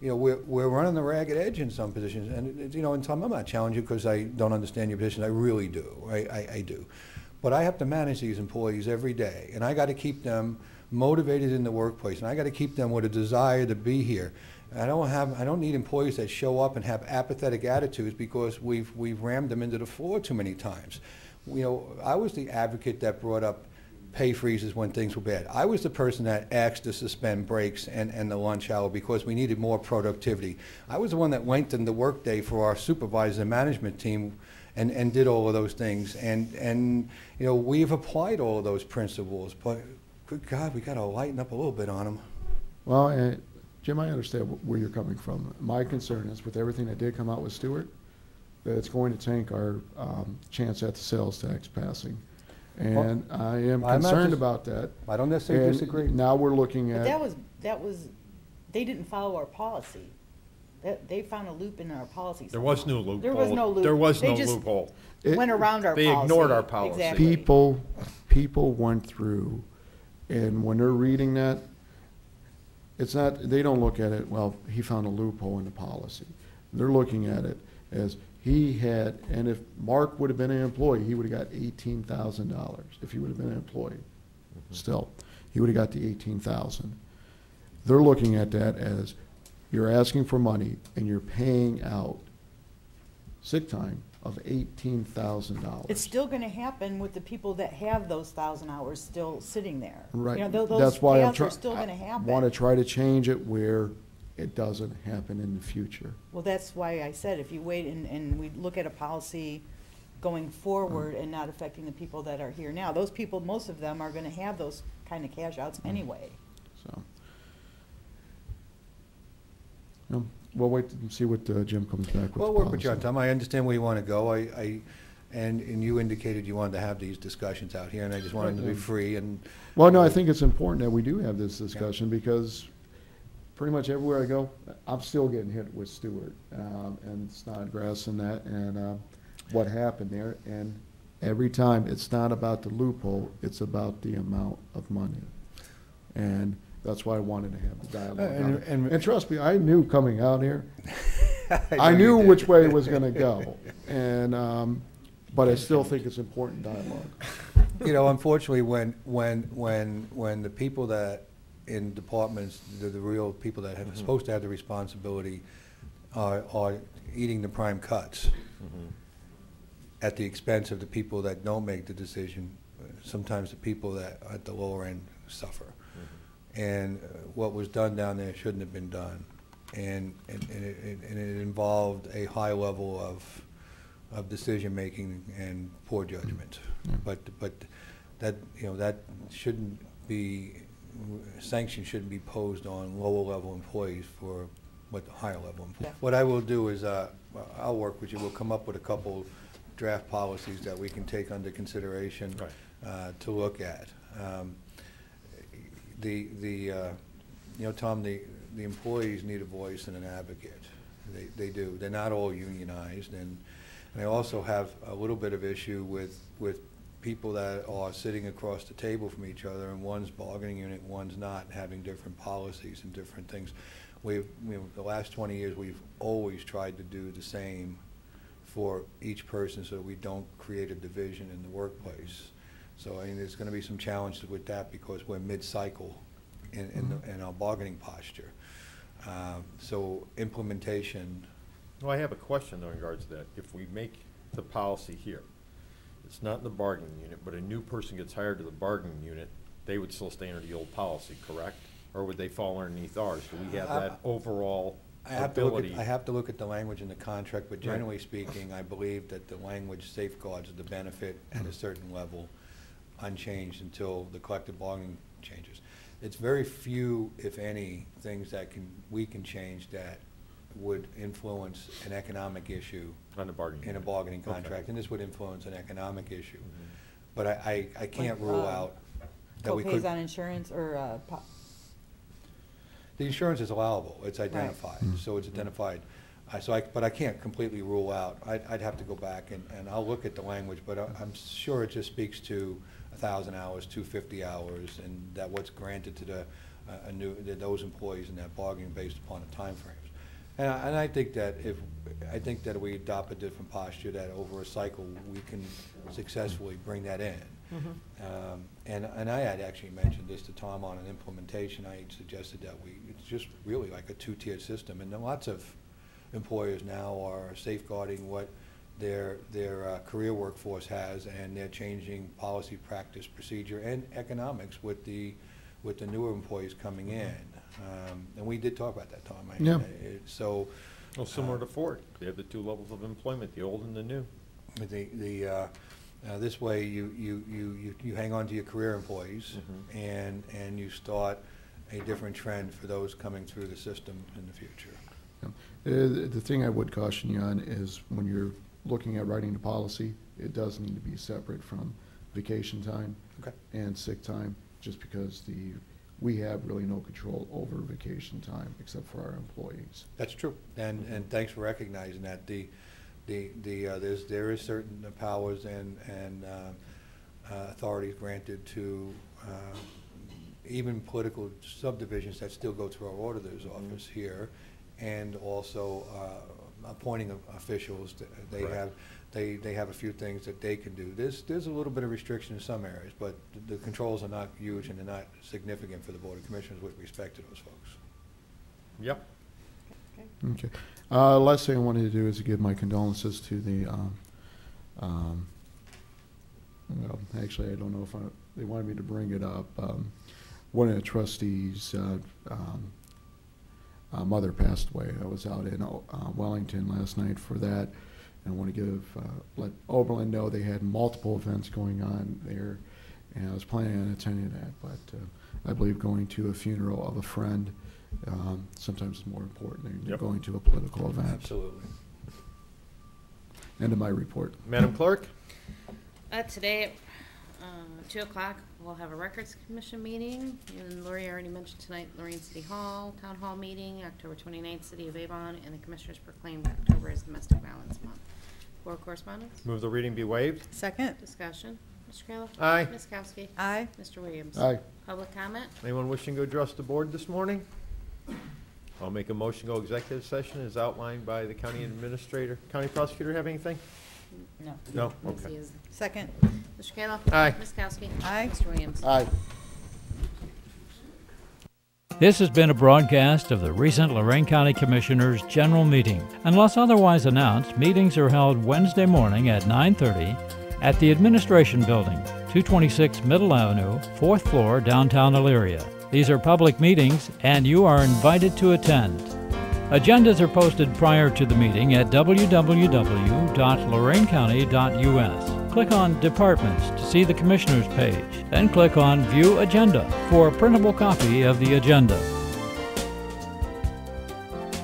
you know, we're running the ragged edge in some positions. And, you know, and Tom, I'm not challenging you because I don't understand your position. I really do. I do. But I have to manage these employees every day, and I got to keep them motivated in the workplace, and I got to keep them with a desire to be here. I don't need employees that show up and have apathetic attitudes because we've rammed them into the floor too many times. You know, I was the advocate that brought up pay freezes when things were bad. I was the person that asked to suspend breaks and the lunch hour because we needed more productivity. I was the one that lengthened the workday for our supervisors and management team and did all of those things. And you know, we've applied all of those principles, but good God, we got to lighten up a little bit on them. Well, Jim, I understand where you're coming from. My concern is with everything that did come out with Stewart, that it's going to tank our chance at the sales tax passing. And well, I am concerned about that. I don't necessarily disagree. Now we're looking at... But that was, they didn't follow our policy. They found a loop in our policy. There was no loophole. There was no loop. There was They no just loophole. went around our policy. They ignored our policy. Exactly. People went through, and when they're reading that, it's not, they don't look at it, well, he found a loophole in the policy. They're looking at it as he had, and if Mark would have been an employee, he would have got $18,000 if he would have been an employee. Still, he would have got the $18,000. They're looking at that as you're asking for money and you're paying out sick time of $18,000. It's still going to happen with the people that have those 1,000 hours still sitting there. Right. You know, those That's why payouts are still going to happen. I want to try to change it where it doesn't happen in the future. Well, that's why I said if you wait and we look at a policy going forward and not affecting the people that are here now, those people, most of them are going to have those kind of cash outs anyway. So, we'll wait and see what Jim comes back with. Well, work with you on Tom. I understand where you want to go. And you indicated you wanted to have these discussions out here, and I just wanted them to be free. And well, no, I think it's important that we do have this discussion because pretty much everywhere I go, I'm still getting hit with Stewart and Snodgrass and that, and what happened there. And every time, it's not about the loophole; it's about the amount of money. And that's why I wanted to have the dialogue. And trust me, I knew coming out here, I knew which way it was going to go. And but I still think it's important dialogue. You know, unfortunately, when the people that in departments, the real people that are supposed to have the responsibility are eating the prime cuts at the expense of the people that don't make the decision, sometimes the people that at the lower end suffer. And what was done down there shouldn't have been done. And it involved a high level of decision-making and poor judgment. But that, you know, that shouldn't be, sanctions shouldn't be posed on lower-level employees for what higher-level employees. Yeah. What I will do is I'll work with you. We'll come up with a couple draft policies that we can take under consideration to look at. You know, Tom, the employees need a voice and an advocate, They do. They're not all unionized, and I also have a little bit of issue with people that are sitting across the table from each other, and one's bargaining unit, one's not, having different policies and different things. The last 20 years, we've always tried to do the same for each person so that we don't create a division in the workplace. So I mean, there's going to be some challenges with that because we're mid-cycle in our bargaining posture. So implementation. Well, I have a question in regards to that. If we make the policy here, it's not in the bargaining unit, but a new person gets hired to the bargaining unit, they would still stay under the old policy, correct? Or would they fall underneath ours? Do we have that overall ability? I have to look at the language in the contract, but generally speaking, I believe that the language safeguards the benefit at a certain level unchanged until the collective bargaining changes. It's very few, if any, things that we can change that would influence an economic issue on the bargaining in a bargaining contract, and this would influence an economic issue. But I can't rule out that we could. Co-pays on insurance or the insurance is allowable. It's identified, so it's identified. But I can't completely rule out. I'd have to go back and I'll look at the language, but I'm sure it just speaks to 1,000 hours, 250 hours, and that what's granted to those employees in that bargaining based upon the time frames. And I think that if we adopt a different posture, that over a cycle we can successfully bring that in. And I had actually mentioned this to Tom on an implementation. I had suggested that it's just really like a two-tiered system, and lots of employers now are safeguarding what their career workforce has, and they're changing policy, practice, procedure, and economics with the newer employees coming in. And we did talk about that, Tom. Well, similar to Ford, they have the two levels of employment, the old and the new. This way, you hang on to your career employees, and you start a different trend for those coming through the system in the future. The thing I would caution you on is when you're looking at writing the policy, it does need to be separate from vacation time and sick time, just because we have really no control over vacation time except for our employees. That's true, and thanks for recognizing that. There is certain powers and authorities granted to even political subdivisions that still go through our auditor's office here, and also appointing officials. They have a few things that they can do. There's a little bit of restriction in some areas, but the controls are not huge and they're not significant for the Board of Commissioners with respect to those folks. Yep. Okay. Last thing I wanted to do is to give my condolences to the, well, actually, I don't know if they wanted me to bring it up. One of the trustees' mother passed away. I was out in Wellington last night for that. And I want to let Oberlin know they had multiple events going on there, and I was planning on attending that, but I believe going to a funeral of a friend sometimes is more important than going to a political event. Absolutely. End of my report. Madam Clerk? Today at 2 o'clock, we'll have a Records Commission meeting. And Lori already mentioned tonight, Lorain City Hall, Town Hall meeting, October 29th, City of Avon, and the Commissioners proclaimed October as Domestic Violence Month. For correspondence? Move the reading be waived. Second. Discussion. Mr. Kalo? Aye. Ms. Kowski? Aye. Mr. Williams? Aye. Public comment? Anyone wishing to address the board this morning? I'll make a motion to go executive session as outlined by the county administrator. County prosecutor have anything? No. No? Okay. Second. Mr. Kalo? Aye. Ms. Kowski? Aye. Mr. Williams? Aye. This has been a broadcast of the recent Lorain County Commissioners' General Meeting. Unless otherwise announced, meetings are held Wednesday morning at 9:30 at the Administration Building, 226 Middle Avenue, 4th floor, downtown Elyria. These are public meetings, and you are invited to attend. Agendas are posted prior to the meeting at www.loraincounty.us. Click on Departments to see the Commissioners page, then click on View Agenda for a printable copy of the agenda.